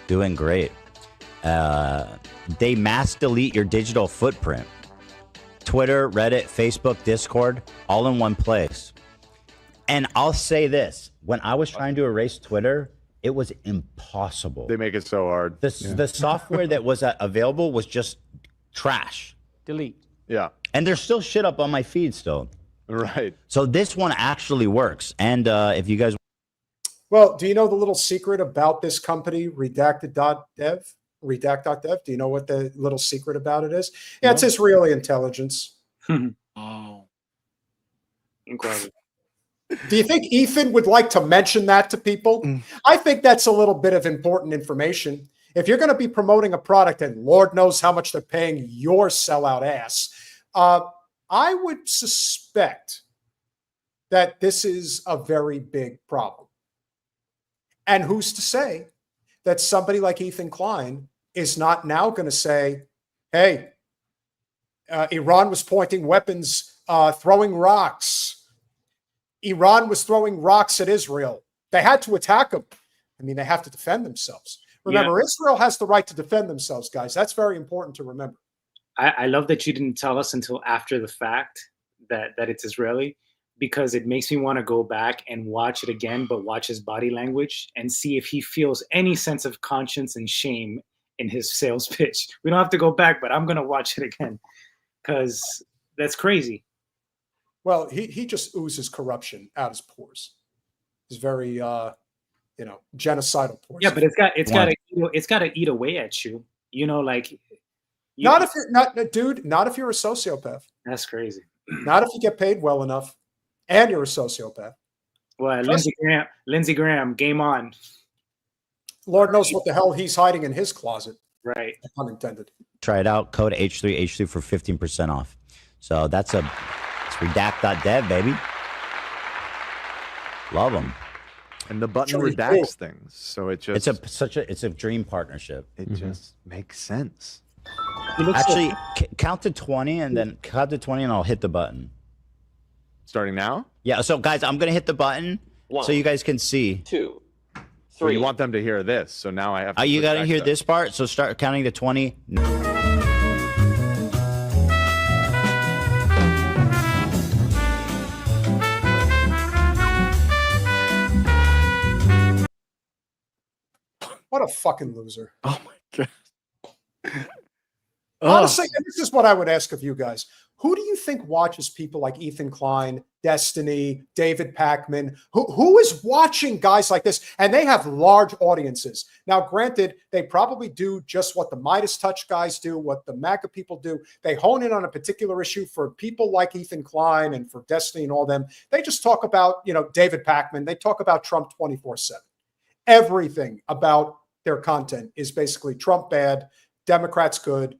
doing great. They mass delete your digital footprint. Twitter, Reddit, Facebook, Discord, all in one place. And I'll say this, when I was trying to erase Twitter, it was impossible. They make it so hard. The software that was available was just trash. Delete. Yeah. And there's still shit up on my feed still. Right. So this one actually works. And if you guys... Well, do you know the little secret about this company, Redacted.dev? Redact.dev? Do you know what the little secret about it is? Yeah, no. It's Israeli intelligence. Oh. Incredible. Do you think Ethan would like to mention that to people? I think that's a little bit of important information. If you're going to be promoting a product and Lord knows how much they're paying your sellout ass, I would suspect that this is a very big problem. And who's to say that somebody like Ethan Klein is not now going to say, hey, Iran was pointing weapons, throwing rocks. Iran was throwing rocks at Israel. They had to attack them. I mean, they have to defend themselves. Remember, Israel has the right to defend themselves, guys. That's very important to remember. I love that you didn't tell us until after the fact that it's Israeli, because it makes me want to go back and watch it again, but watch his body language and see if he feels any sense of conscience and shame in his sales pitch. We don't have to go back, but I'm going to watch it again because that's crazy. Well, he just oozes corruption out his pores. He's very, genocidal pores. Yeah, but it's got to eat away at you. You know, like not if you're a sociopath. That's crazy. Not if you get paid well enough, and you're a sociopath. Well, Lindsey Graham, game on. Lord knows what the hell he's hiding in his closet. Right. Pun intended. Try it out. Code H3H3 for 15% off. So it's redact.dev, baby. Love them. And the button redacts things, so it just it's a dream partnership. It just makes sense. Actually, count to 20 and then count to 20 and I'll hit the button. Starting now? Yeah. So guys, I'm gonna hit the button so you guys can see. 2, 3. Well, you want them to hear this, so now I have. To you gotta hear this part. So start counting to 20. What a fucking loser. Oh my God. Honestly, and this is what I would ask of you guys. Who do you think watches people like Ethan Klein, Destiny, David Pakman? Who is watching guys like this? And they have large audiences. Now, granted, they probably do just what the Midas Touch guys do, what the MAGA people do. They hone in on a particular issue. For people like Ethan Klein and for Destiny and all them, they just talk about, David Pakman. They talk about Trump 24/7. Everything about their content is basically Trump bad, Democrats good,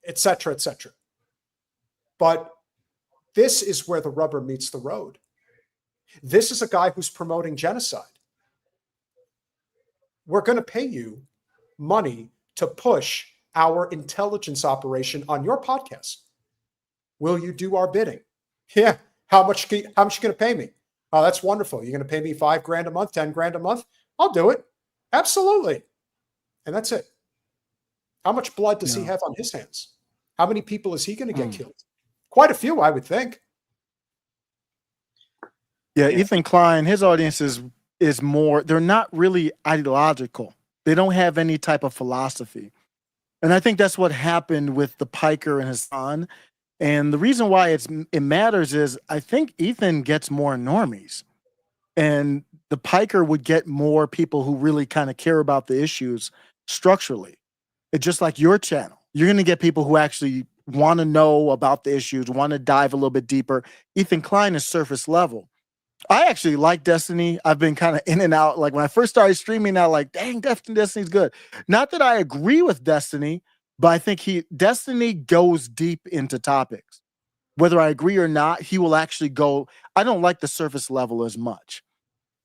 et cetera, et cetera. But this is where the rubber meets the road. This is a guy who's promoting genocide. We're going to pay you money to push our intelligence operation on your podcast. Will you do our bidding? Yeah. How much are you going to pay me? Oh, that's wonderful. You're going to pay me $5,000 a month, $10,000 a month? I'll do it. Absolutely. And that's it. How much blood does he have on his hands? How many people is he going to get killed? Quite a few, I would think. Yeah, Ethan Klein, his audience is more, they're not really ideological. They don't have any type of philosophy. And I think that's what happened with the Piker and Hassan. And the reason why it matters is I think Ethan gets more normies. And the Piker would get more people who really kind of care about the issues structurally. It's just like your channel. You're going to get people who actually want to know about the issues, want to dive a little bit deeper. Ethan Klein is surface level. I actually like Destiny. I've been kind of in and out. Like when I first started streaming out, like, dang, Destiny's good. Not that I agree with Destiny, but I think Destiny goes deep into topics. Whether I agree or not, he will actually go. I don't like the surface level as much.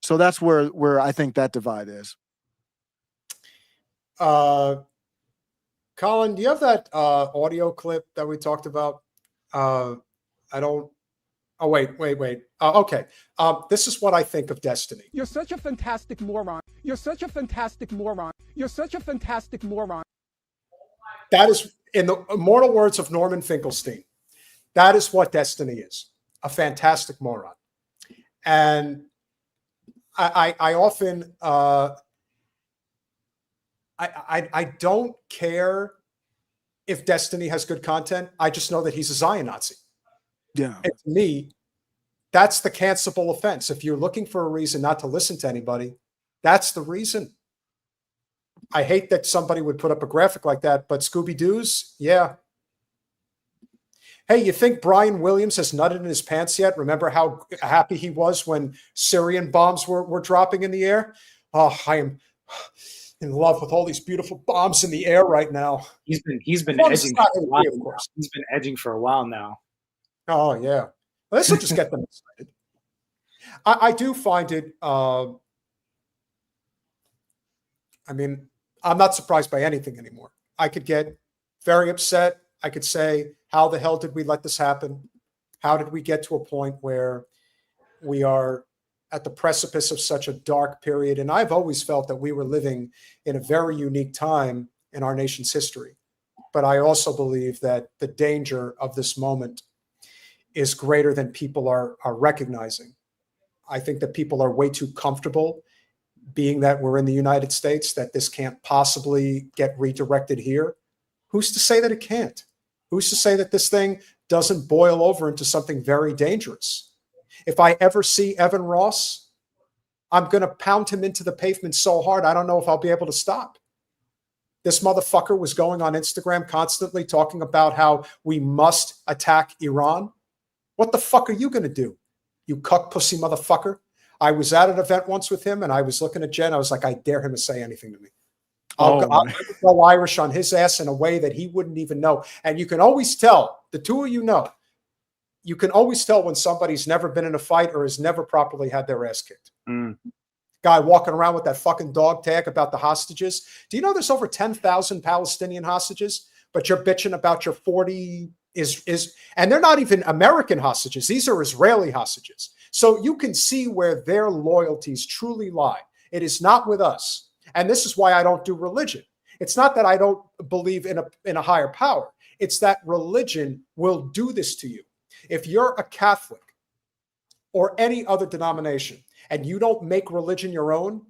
So that's where I think that divide is. Colin, do you have that audio clip that we talked about? I don't. Oh, wait. Okay. This is what I think of Destiny. You're such a fantastic moron. You're such a fantastic moron. You're such a fantastic moron. That is, in the immortal words of Norman Finkelstein, that is what Destiny is. A fantastic moron. And I often... I don't care if Destiny has good content. I just know that he's a Zion Nazi. Yeah. And to me, that's the cancelable offense. If you're looking for a reason not to listen to anybody, that's the reason. I hate that somebody would put up a graphic like that, but Scooby-Doo's, yeah. Hey, you think Brian Williams has nutted in his pants yet? Remember how happy he was when Syrian bombs were dropping in the air? Oh, I am in love with all these beautiful bombs in the air right now. He's been edging for a while. Of course. He's been edging for a while now. Oh yeah, well, this will just get them excited. I do find it. I mean, I'm not surprised by anything anymore. I could get very upset. I could say, "How the hell did we let this happen? How did we get to a point where we are at the precipice of such a dark period?" And I've always felt that we were living in a very unique time in our nation's history. But I also believe that the danger of this moment is greater than people are recognizing. I think that people are way too comfortable being that we're in the United States, that this can't possibly get redirected here. Who's to say that it can't? Who's to say that this thing doesn't boil over into something very dangerous? If I ever see Evan Ross, I'm going to pound him into the pavement so hard, I don't know if I'll be able to stop. This motherfucker was going on Instagram constantly talking about how we must attack Iran. What the fuck are you going to do, you cuck pussy motherfucker? I was at an event once with him, and I was looking at Jen. I was like, I dare him to say anything to me. I'll go Irish on his ass in a way that he wouldn't even know. And you can always tell, the two of you know, you can always tell when somebody's never been in a fight or has never properly had their ass kicked. Guy walking around with that fucking dog tag about the hostages. Do you know there's over 10,000 Palestinian hostages, but you're bitching about your 40 and they're not even American hostages. These are Israeli hostages. So you can see where their loyalties truly lie. It is not with us. And this is why I don't do religion. It's not that I don't believe in a higher power. It's that religion will do this to you. If you're a Catholic or any other denomination and you don't make religion your own,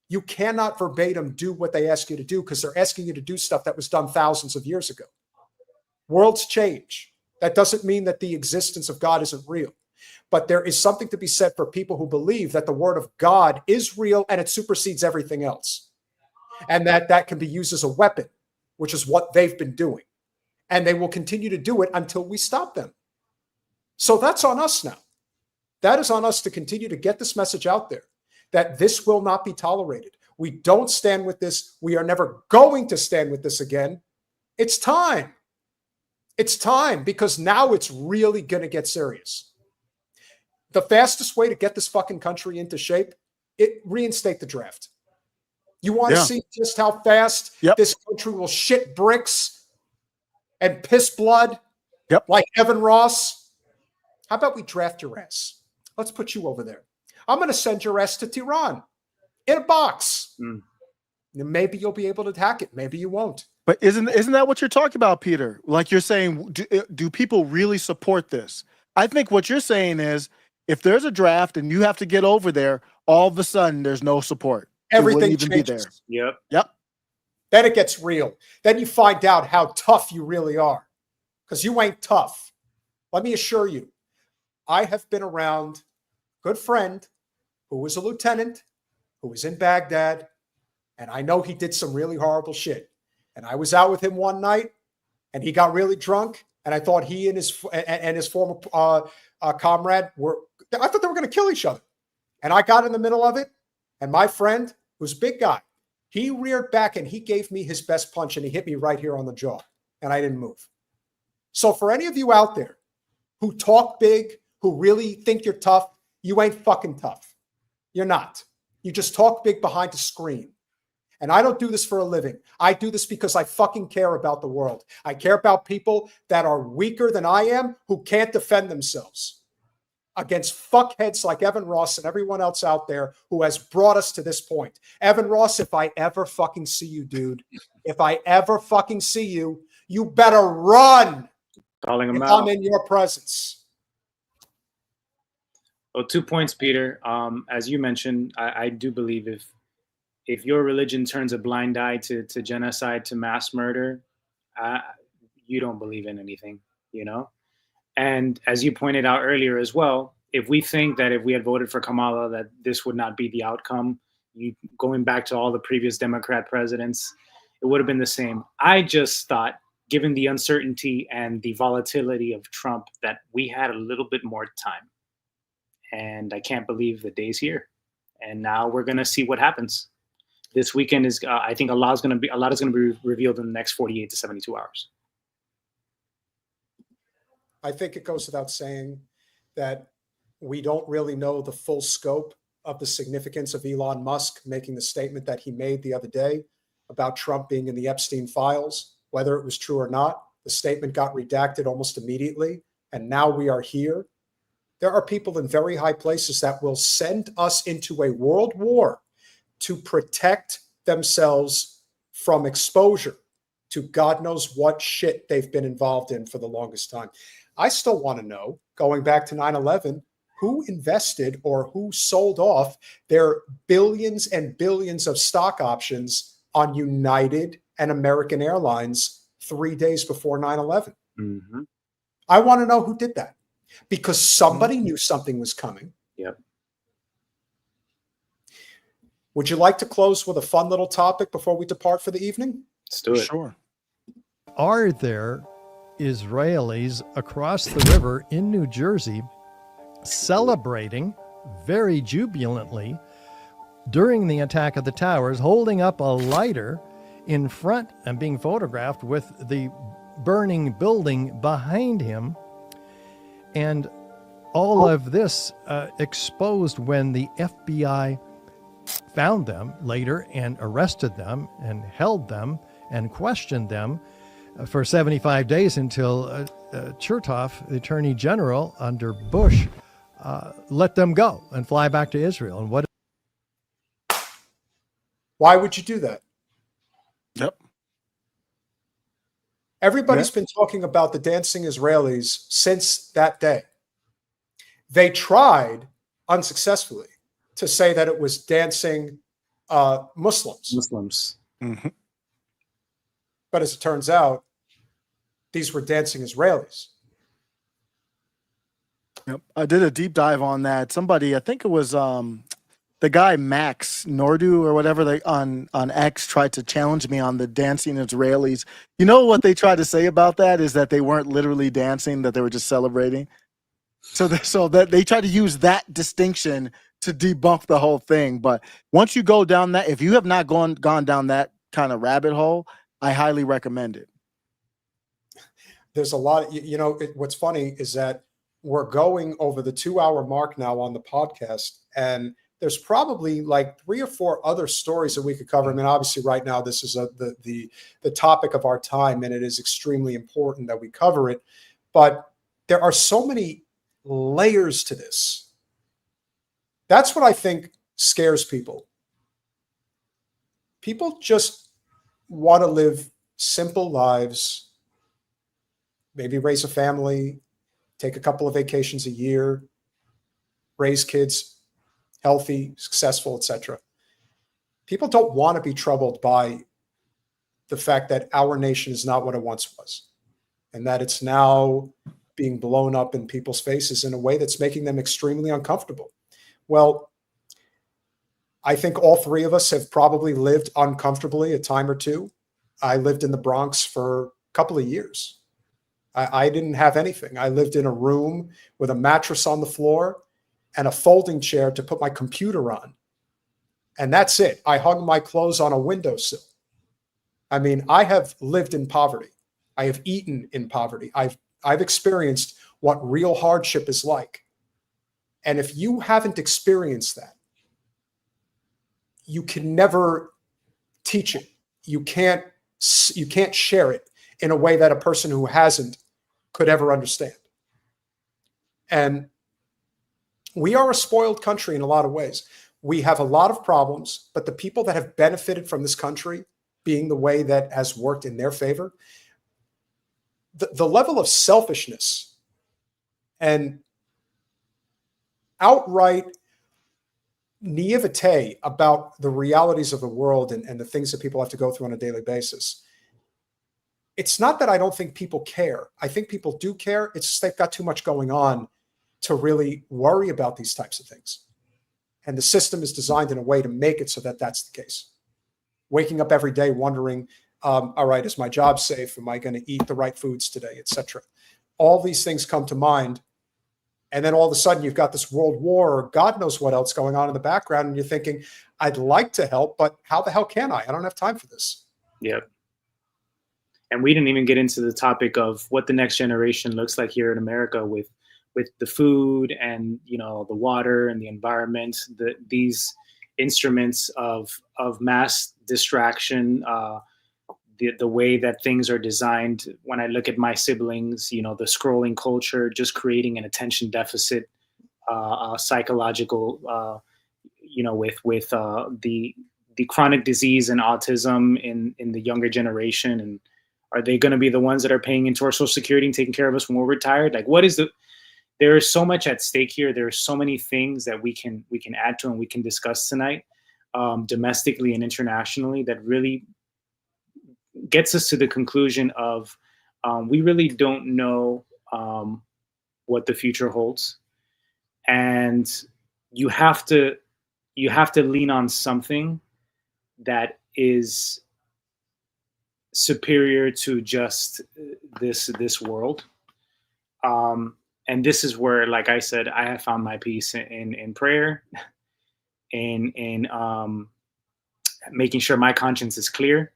you cannot verbatim do what they ask you to do because they're asking you to do stuff that was done thousands of years ago. Worlds change. That doesn't mean that the existence of God isn't real. But there is something to be said for people who believe that the word of God is real and it supersedes everything else. And that can be used as a weapon, which is what they've been doing. And they will continue to do it until we stop them. So that's on us now. That is on us to continue to get this message out there, that this will not be tolerated. We don't stand with this. We are never going to stand with this again. It's time. It's time because now it's really going to get serious. The fastest way to get this fucking country into shape, reinstate the draft. You want to see just how fast this country will shit bricks and piss blood like Evan Ross? How about we draft your ass? Let's put you over there. I'm going to send your ass to Tehran in a box. Maybe you'll be able to hack it. Maybe you won't. But isn't that what you're talking about, Peter? Like you're saying, do people really support this? I think what you're saying is if there's a draft and you have to get over there, all of a sudden there's no support. Everything even changes. Be there. Yep. Then it gets real. Then you find out how tough you really are because you ain't tough. Let me assure you, I have been around a good friend who was a lieutenant, who was in Baghdad, and I know he did some really horrible shit. And I was out with him one night, and he got really drunk, and I thought he and his former comrade I thought they were going to kill each other. And I got in the middle of it, and my friend, who's a big guy, he reared back, and he gave me his best punch, and he hit me right here on the jaw, and I didn't move. So for any of you out there who talk big, who really think you're tough, you ain't fucking tough. You're not. You just talk big behind a screen. And I don't do this for a living. I do this because I fucking care about the world. I care about people that are weaker than I am who can't defend themselves against fuckheads like Evan Ross and everyone else out there who has brought us to this point. Evan Ross, if I ever fucking see you, dude, if I ever fucking see you, you better run. Calling him if out. I'm in your presence. Well, 2 points, Peter. As you mentioned, I do believe if your religion turns a blind eye to genocide, to mass murder, you don't believe in anything, you know? And as you pointed out earlier as well, if we think that if we had voted for Kamala, that this would not be the outcome, going back to all the previous Democrat presidents, it would have been the same. I just thought, given the uncertainty and the volatility of Trump, that we had a little bit more time. And I can't believe the day's here. And now we're going to see what happens. This weekend is, I think a lot is going to be revealed in the next 48 to 72 hours. I think it goes without saying that we don't really know the full scope of the significance of Elon Musk making the statement that he made the other day about Trump being in the Epstein files, whether it was true or not. The statement got redacted almost immediately, and now we are here. There are people in very high places that will send us into a world war to protect themselves from exposure to God knows what shit they've been involved in for the longest time. I still want to know, going back to 9/11, who invested or who sold off their billions and billions of stock options on United and American Airlines 3 days before 9/11. Mm-hmm. I want to know who did that because somebody knew something was coming. Yep. Would you like to close with a fun little topic before we depart for the evening? Let's do it. Sure. Are there Israelis across the river in New Jersey celebrating very jubilantly during the attack of the towers, holding up a lighter in front and being photographed with the burning building behind him. And all of this exposed when the FBI found them later and arrested them and held them and questioned them for 75 days until Chertoff, the Attorney General under Bush, let them go and fly back to Israel. And why would you do that? Yep. Everybody's been talking about the dancing Israelis since that day. They tried unsuccessfully to say that it was dancing Muslims. Mm-hmm. But as it turns out, these were dancing Israelis. Yep. I did a deep dive on that. Somebody, I think it was the guy Max Nordu or whatever, they on X tried to challenge me on the dancing Israelis. You know what they tried to say about that is that they weren't literally dancing, that they were just celebrating. So that they try to use that distinction to debunk the whole thing. But once you go down that, if you have not gone down that kind of rabbit hole, I highly recommend it. There's a lot of, what's funny is that we're going over the 2-hour mark now on the podcast, and there's probably like 3 or 4 other stories that we could cover. I mean, obviously right now this is the topic of our time, and it is extremely important that we cover it. But there are so many layers to this. That's what I think scares people. People just want to live simple lives, maybe raise a family, take a couple of vacations a year, raise kids healthy, successful, etc. People don't want to be troubled by the fact that our nation is not what it once was, and that it's now being blown up in people's faces in a way that's making them extremely uncomfortable. Well, I think all 3 of us have probably lived uncomfortably a time or two. I lived in the Bronx for a couple of years. I didn't have anything. I lived in a room with a mattress on the floor and a folding chair to put my computer on. And that's it. I hung my clothes on a windowsill. I mean, I have lived in poverty. I have eaten in poverty. I've experienced what real hardship is like. And if you haven't experienced that, you can never teach it. You can't share it in a way that a person who hasn't could ever understand. And we are a spoiled country in a lot of ways. We have a lot of problems, but the people that have benefited from this country being the way that has worked in their favor, the level of selfishness and outright naivete about the realities of the world and the things that people have to go through on a daily basis. It's not that I don't think people care. I think people do care. It's just they've got too much going on to really worry about these types of things. And the system is designed in a way to make it so that that's the case. Waking up every day wondering, all right, is my job safe? Am I going to eat the right foods today, etc.? All these things come to mind. And then all of a sudden you've got this world war or God knows what else going on in the background. And you're thinking, I'd like to help, but how the hell can I? I don't have time for this. Yep. And we didn't even get into the topic of what the next generation looks like here in America with the food and, the water and the environment, these instruments of mass distraction, the way that things are designed. When I look at my siblings, the scrolling culture, just creating an attention deficit, psychological, with the chronic disease and autism in the younger generation. And are they going to be the ones that are paying into our Social Security and taking care of us when we're retired? Like, there is so much at stake here. There are so many things that we can add to and we can discuss tonight, domestically and internationally, that really gets us to the conclusion of we really don't know what the future holds, and you have to lean on something that is superior to just this world. And this is where, like I said, I have found my peace in prayer, in making sure my conscience is clear,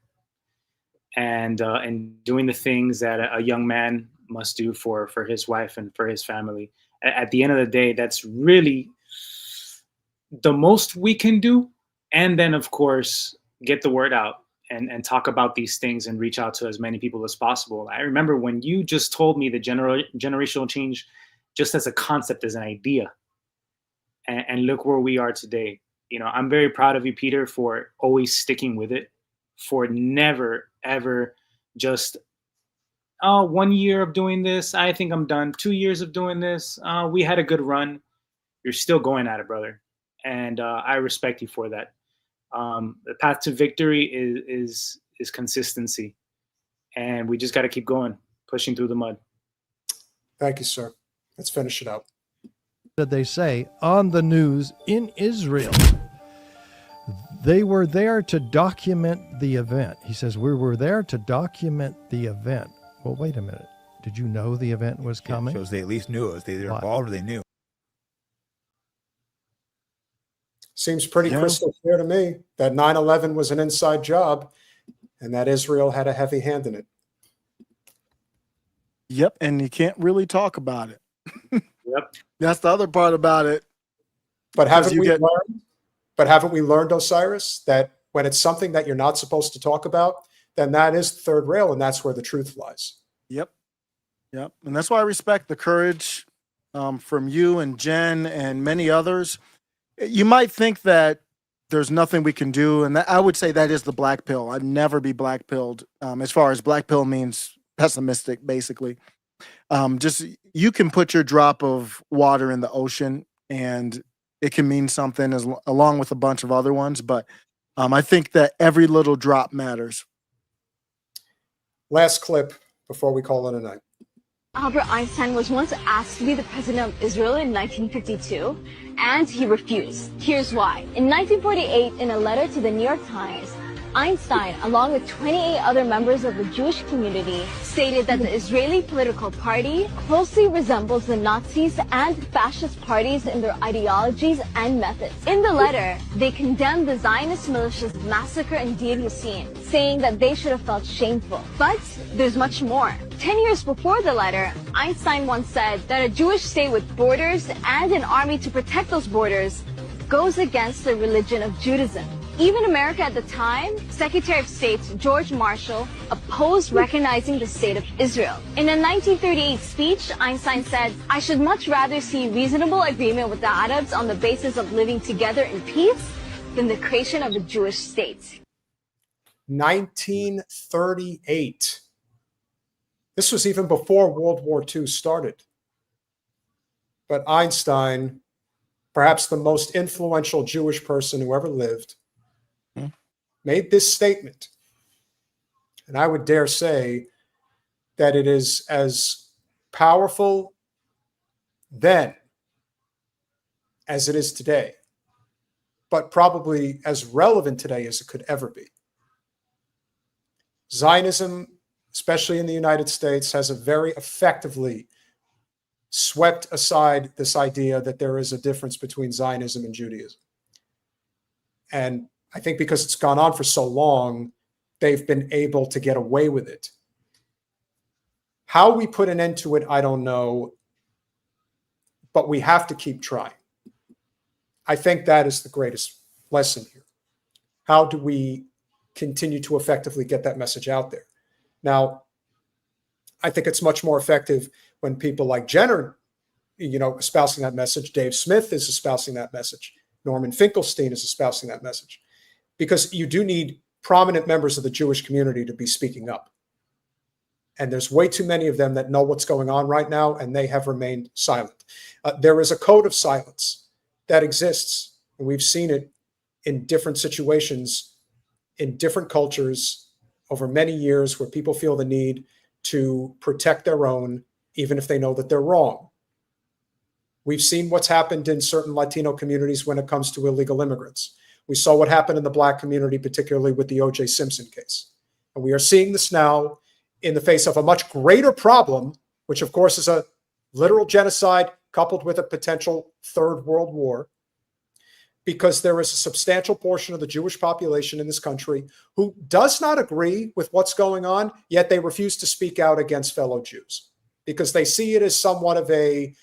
and doing the things that a young man must do for his wife and for his family. At the end of the day, that's really the most we can do. And then, of course, get the word out and talk about these things and reach out to as many people as possible. I remember when you just told me the generational change just as a concept, as an idea, and look where we are today. You know, I'm very proud of you, Peter, for always sticking with it, for never, ever just, 1 year of doing this, I think I'm done. 2 years of doing this, we had a good run. You're still going at it, brother. And I respect you for that. The path to victory is consistency. And we just got to keep going, pushing through the mud. Thank you, sir. Let's finish it out. Did they say on the news in Israel? They were there to document the event. He says, we were there to document the event. Well, wait a minute. Did you know the event was coming? Shows they at least knew it was either involved or they knew. Seems pretty crystal clear to me that 9/11 was an inside job and that Israel had a heavy hand in it. Yep, and you can't really talk about it. Yep. That's the other part about it. But haven't we learned, Osiris, that when it's something that you're not supposed to talk about, then that is the third rail, and that's where the truth lies. Yep. And that's why I respect the courage from you and Jen and many others. You might think that there's nothing we can do, and I would say that is the black pill. I'd never be black pilled. As far as black pill means pessimistic, basically. Just you can put your drop of water in the ocean, and it can mean something along with a bunch of other ones. But I think that every little drop matters. Last clip before we call it a night. Albert Einstein was once asked to be the president of Israel in 1952, and he refused. Here's why. In 1948, in a letter to the New York Times, Einstein, along with 28 other members of the Jewish community, stated that the Israeli political party closely resembles the Nazis and fascist parties in their ideologies and methods. In the letter, they condemned the Zionist militia's massacre in Deir Yassin, saying that they should have felt shameful. But there's much more. 10 years before the letter, Einstein once said that a Jewish state with borders and an army to protect those borders goes against the religion of Judaism. Even America at the time, Secretary of State George Marshall opposed recognizing the state of Israel. In a 1938 speech, Einstein said, "I should much rather see reasonable agreement with the Arabs on the basis of living together in peace than the creation of a Jewish state." 1938. This was even before World War II started. But Einstein, perhaps the most influential Jewish person who ever lived, made this statement. And I would dare say that it is as powerful then as it is today, but probably as relevant today as it could ever be. Zionism, especially in the United States, has a very effectively swept aside this idea that there is a difference between Zionism and Judaism. And I think because it's gone on for so long, they've been able to get away with it. How we put an end to it, I don't know, but we have to keep trying. I think that is the greatest lesson here. How do we continue to effectively get that message out there? Now, I think it's much more effective when people like Jen are, espousing that message. Dave Smith is espousing that message. Norman Finkelstein is espousing that message. Because you do need prominent members of the Jewish community to be speaking up. And there's way too many of them that know what's going on right now, and they have remained silent. There is a code of silence that exists, and we've seen it in different situations, in different cultures over many years, where people feel the need to protect their own, even if they know that they're wrong. We've seen what's happened in certain Latino communities when it comes to illegal immigrants. We saw what happened in the Black community, particularly with the O.J. Simpson case. And we are seeing this now in the face of a much greater problem, which of course is a literal genocide coupled with a potential third world war, because there is a substantial portion of the Jewish population in this country who does not agree with what's going on, yet they refuse to speak out against fellow Jews because they see it as somewhat of a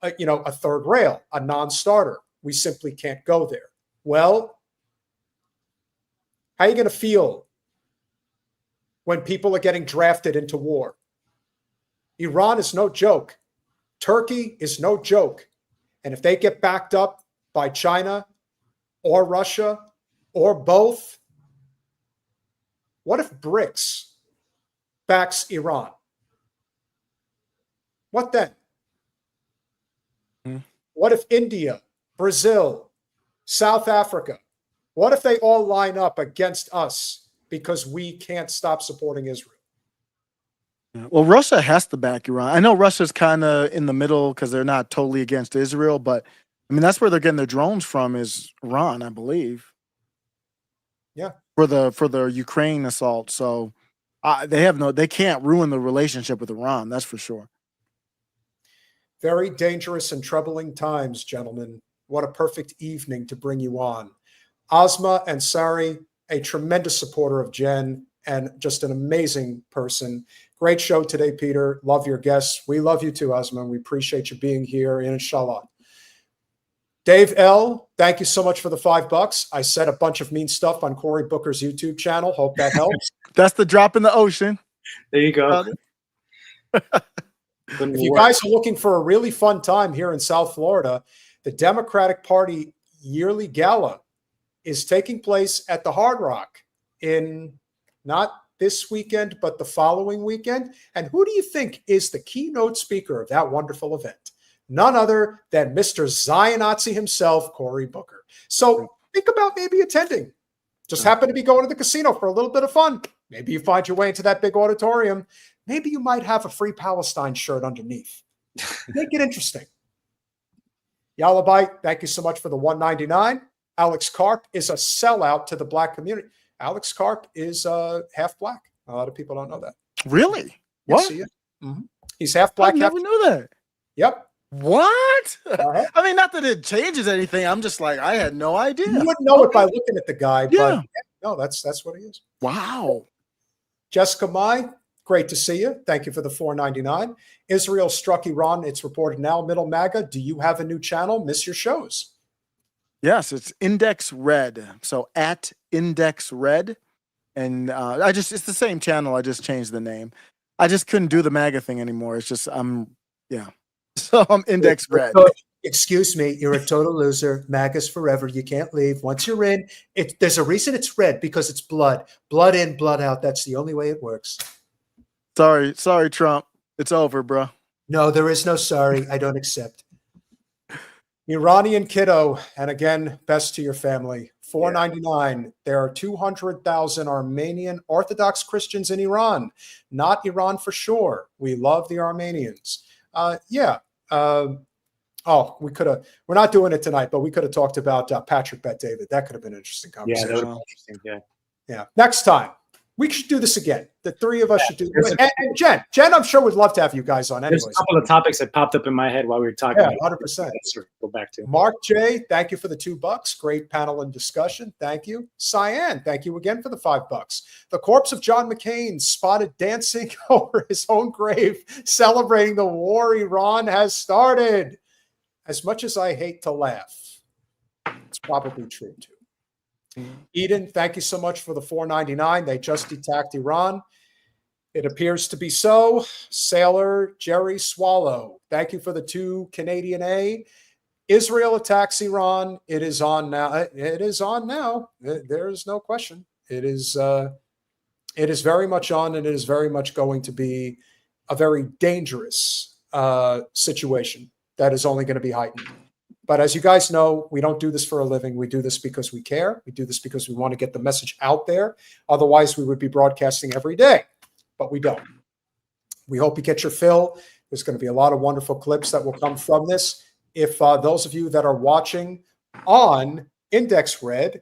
third rail, a non-starter. We simply can't go there. Well, how are you going to feel when people are getting drafted into war? Iran is no joke. Turkey is no joke. And if they get backed up by China or Russia or both, what if BRICS backs Iran? What then? What if India, Brazil, South Africa, what if they all line up against us because we can't stop supporting Israel? Well, Russia has to back Iran. I know Russia's kind of in the middle because they're not totally against Israel, but I mean, that's where they're getting their drones from, is Iran, I believe. Yeah. For the Ukraine assault. So they can't ruin the relationship with Iran. That's for sure. Very dangerous and troubling times, gentlemen. What a perfect evening to bring you on. Ozma Ansari, a tremendous supporter of Jen and just an amazing person. Great show today, Peter. Love your guests. We love you too, Ozma. We appreciate you being here, inshallah. Dave L., thank you so much for the $5. I said a bunch of mean stuff on Cory Booker's YouTube channel. Hope that helps. That's the drop in the ocean. There you go. If you guys are looking for a really fun time here in South Florida, the Democratic Party yearly gala is taking place at the Hard Rock in not this weekend, but the following weekend. And who do you think is the keynote speaker of that wonderful event? None other than Mr. Zion-Nazi himself, Cory Booker. So think about maybe attending. Just happen to be going to the casino for a little bit of fun. Maybe you find your way into that big auditorium. Maybe you might have a Free Palestine shirt underneath. Make it interesting. Yalabai, thank you so much for the $1.99. Alex Karp is a sellout to the black community. Alex Karp is half black. A lot of people don't know that. Really? Yes, What? he is. He's half black. I never knew that. Yep. What? I mean, not that it changes anything. I'm just like, I had no idea. You wouldn't know it by looking at the guy, Yeah. but no, that's what he is. Wow. Jessica Mai, great to see you. Thank you for the $4.99. Israel struck Iran. It's reported now. Middle MAGA, do you have a new channel? Miss your shows. Yes, it's Index Red. So at Index Red. And it's the same channel. I just changed the name. I just couldn't do the MAGA thing anymore. It's just, yeah. So I'm Index Red. Excuse me, you're a total loser. MAGA's forever. You can't leave. Once you're in, there's a reason it's red, because it's blood. Blood in, blood out. That's the only way it works. Sorry, Trump. It's over, bro. No, there is no sorry. I don't accept. Iranian kiddo, and again, best to your family. $4.99. There are 200,000 Armenian Orthodox Christians in Iran. Not Iran for sure. We love the Armenians. We could have. We're not doing it tonight, but we could have talked about Patrick Bet-David. That could have been an interesting conversation. Yeah, that would be interesting. Yeah. Next time. We should do this again. The three of us should do this. And Jen, I'm sure would love to have you guys on anyways. There's a couple of topics that popped up in my head while we were talking. Yeah, 100%. Go back to Mark J, thank you for the $2. Great panel and discussion. Thank you. Cyan, thank you again for the $5. The corpse of John McCain spotted dancing over his own grave, celebrating the war Iran has started. As much as I hate to laugh, it's probably true too. Eden, thank you so much for the $4.99. They just attacked Iran. It appears to be so. Sailor Jerry Swallow, thank you for the $2 Canadian A. Israel attacks Iran. It is on now. It is on now. There is no question. It is very much on, and it is very much going to be a very dangerous situation that is only going to be heightened. But as you guys know, we don't do this for a living. We do this because we care. We do this because we want to get the message out there. Otherwise, we would be broadcasting every day, but we don't. We hope you get your fill. There's going to be a lot of wonderful clips that will come from this. If those of you that are watching on Index Red,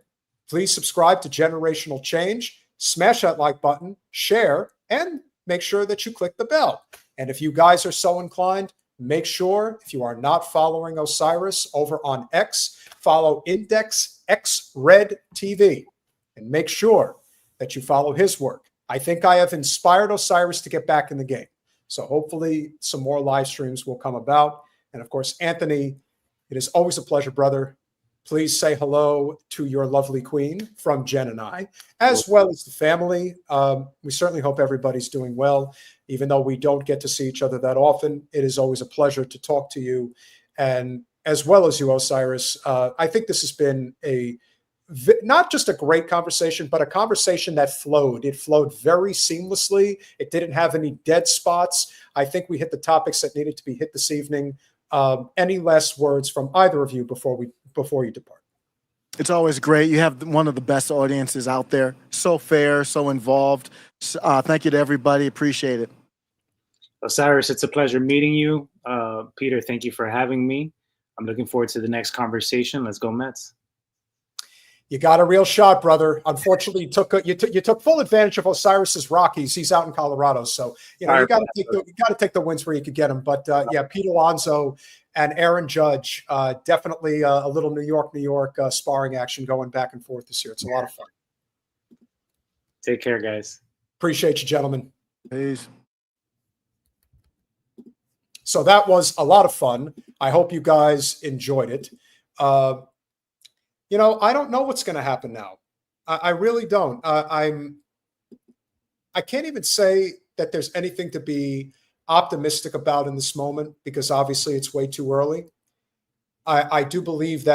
please subscribe to Generational Change, smash that like button, share, and make sure that you click the bell. And if you guys are so inclined, make sure if you are not following Osiris over on X, follow Index X Red TV and make sure that you follow his work. I think I have inspired Osiris to get back in the game. So hopefully some more live streams will come about. And of course, Anthony, it is always a pleasure, brother. Please say hello to your lovely queen from Jen and I, as well as the family. We certainly hope everybody's doing well. Even though we don't get to see each other that often, it is always a pleasure to talk to you. And as well as you, Osiris, I think this has been not just a great conversation, but a conversation that flowed. It flowed very seamlessly. It didn't have any dead spots. I think we hit the topics that needed to be hit this evening. Any last words from either of you before you depart? It's always great. You have one of the best audiences out there. So fair, so involved. Thank you to everybody. Appreciate it. Osiris, it's a pleasure meeting you. Peter, thank you for having me. I'm looking forward to the next conversation. Let's go Mets. You got a real shot, brother. Unfortunately, you took full advantage of Osiris's Rockies. He's out in Colorado, so you got to take the wins where you could get them. But yeah, Pete Alonso and Aaron Judge, definitely a little New York sparring action going back and forth this year. It's a lot of fun. Take care, guys. Appreciate you, gentlemen. Peace. So that was a lot of fun. I hope you guys enjoyed it. I don't know what's going to happen now. I really don't. I can't even say that there's anything to be optimistic about in this moment because obviously it's way too early. I do believe that